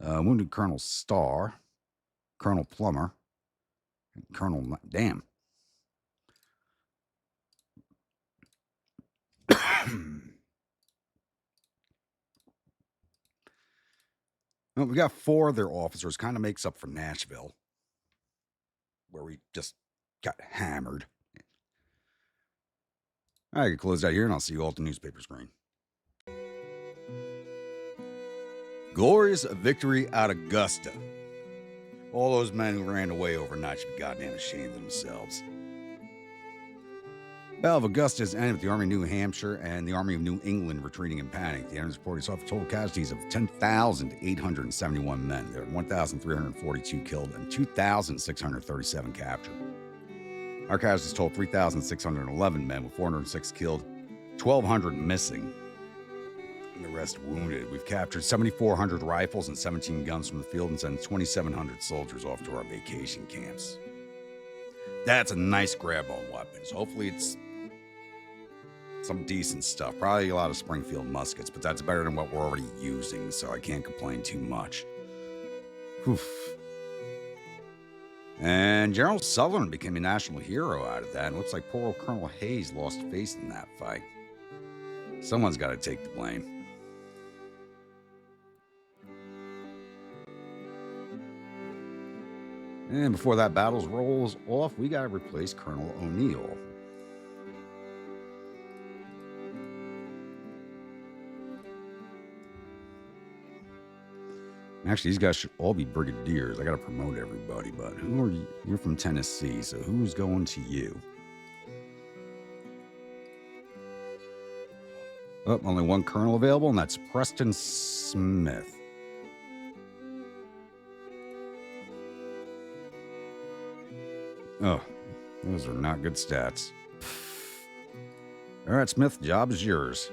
Wounded Colonel Starr, Colonel Plummer, and Colonel... Damn. Well, we got 4 of their officers. Kind of makes up for Nashville, where we just got hammered. I can close out here, and I'll see you all at the newspaper screen. Glorious victory at Augusta. All those men who ran away overnight should be goddamn ashamed of themselves. Battle of Augusta has ended with the Army of New Hampshire and the Army of New England retreating in panic. The enemy's reported suffered total casualties of 10,871 men. There were 1,342 killed and 2,637 captured. Our casualties totaled 3,611 men, with 406 killed, 1,200 missing, and the rest wounded. We've captured 7,400 rifles and 17 guns from the field and sent 2,700 soldiers off to our vacation camps. That's a nice grab on weapons. Hopefully it's some decent stuff. Probably a lot of Springfield muskets, but that's better than what we're already using, so I can't complain too much. Oof. And General Sutherland became a national hero out of that. And looks like poor old Colonel Hayes lost face in that fight. Someone's got to take the blame. And before that battle rolls off, we got to replace Colonel O'Neill. Actually, these guys should all be brigadiers. I got to promote everybody, but who are you? You're from Tennessee, so who's going to you? Oh, only one colonel available, and that's Preston Smith. Oh, those are not good stats. All right, Smith, job is yours.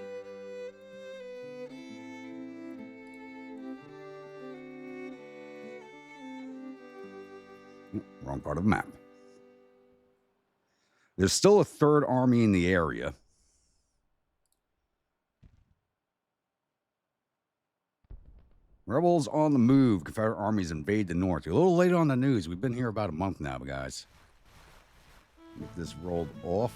Wrong part of the map. There's still a third army in the area. Rebels on the move. Confederate armies invade the north. You're a little late on the news. We've been here about a month now, guys. Get this rolled off.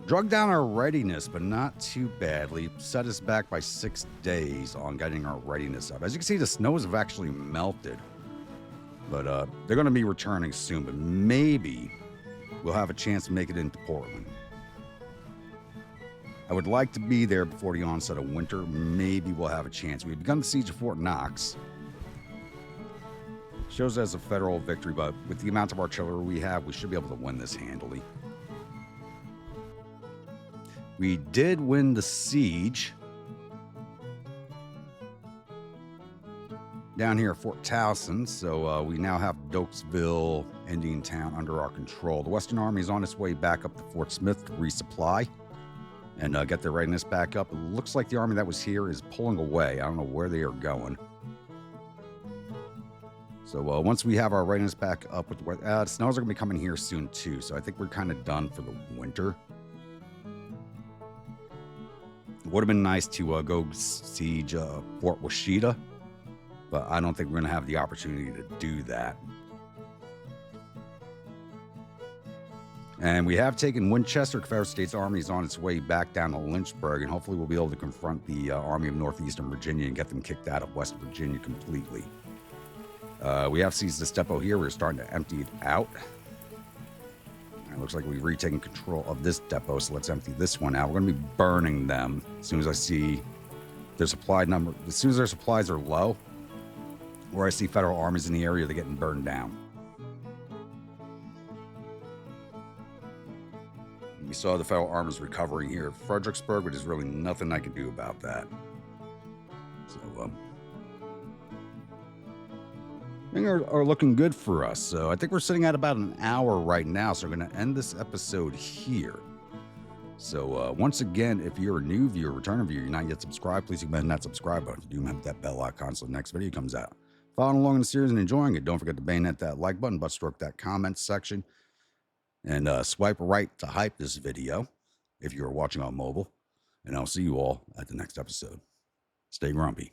Drug down our readiness, but not too badly. Set us back by 6 days on getting our readiness up. As you can see, the snows have actually melted. But they're going to be returning soon, but maybe we'll have a chance to make it into Portland. I would like to be there before the onset of winter. Maybe we'll have a chance. We've begun the siege of Fort Knox. Shows as a federal victory, but with the amount of artillery we have, we should be able to win this handily. We did win the siege down here at Fort Towson, so we now have Dokesville, Indian Town, under our control. The Western Army is on its way back up to Fort Smith to resupply and get their readiness back up. It looks like the army that was here is pulling away. I don't know where they are going. So once we have our readiness back up with the snows are going to be coming here soon too, so I think we're kind of done for the winter. It would have been nice to go siege Fort Washita, but I don't think we're going to have the opportunity to do that. And we have taken Winchester. Confederate States Army is on its way back down to Lynchburg, and hopefully we'll be able to confront the Army of Northeastern Virginia and get them kicked out of West Virginia completely. We have seized this depot here. We're starting to empty it out. It looks like we've retaken control of this depot, so let's empty this one out. We're going to be burning them as soon as I see their supply number. As soon as their supplies are low, where I see federal armies in the area, they're getting burned down. We saw the federal armies recovering here at Fredericksburg, but there's really nothing I can do about that. So, things are looking good for us. So I think we're sitting at about an hour right now. So we're going to end this episode here. So once again, if you're a new viewer, returning viewer, you're not yet subscribed, please hit that subscribe button. If you do, hit that bell icon so the next video comes out. Following along in the series and enjoying it, don't forget to bayonet that like button, butt stroke that comment section, and swipe right to hype this video if you're watching on mobile. And I'll see you all at the next episode. Stay grumpy.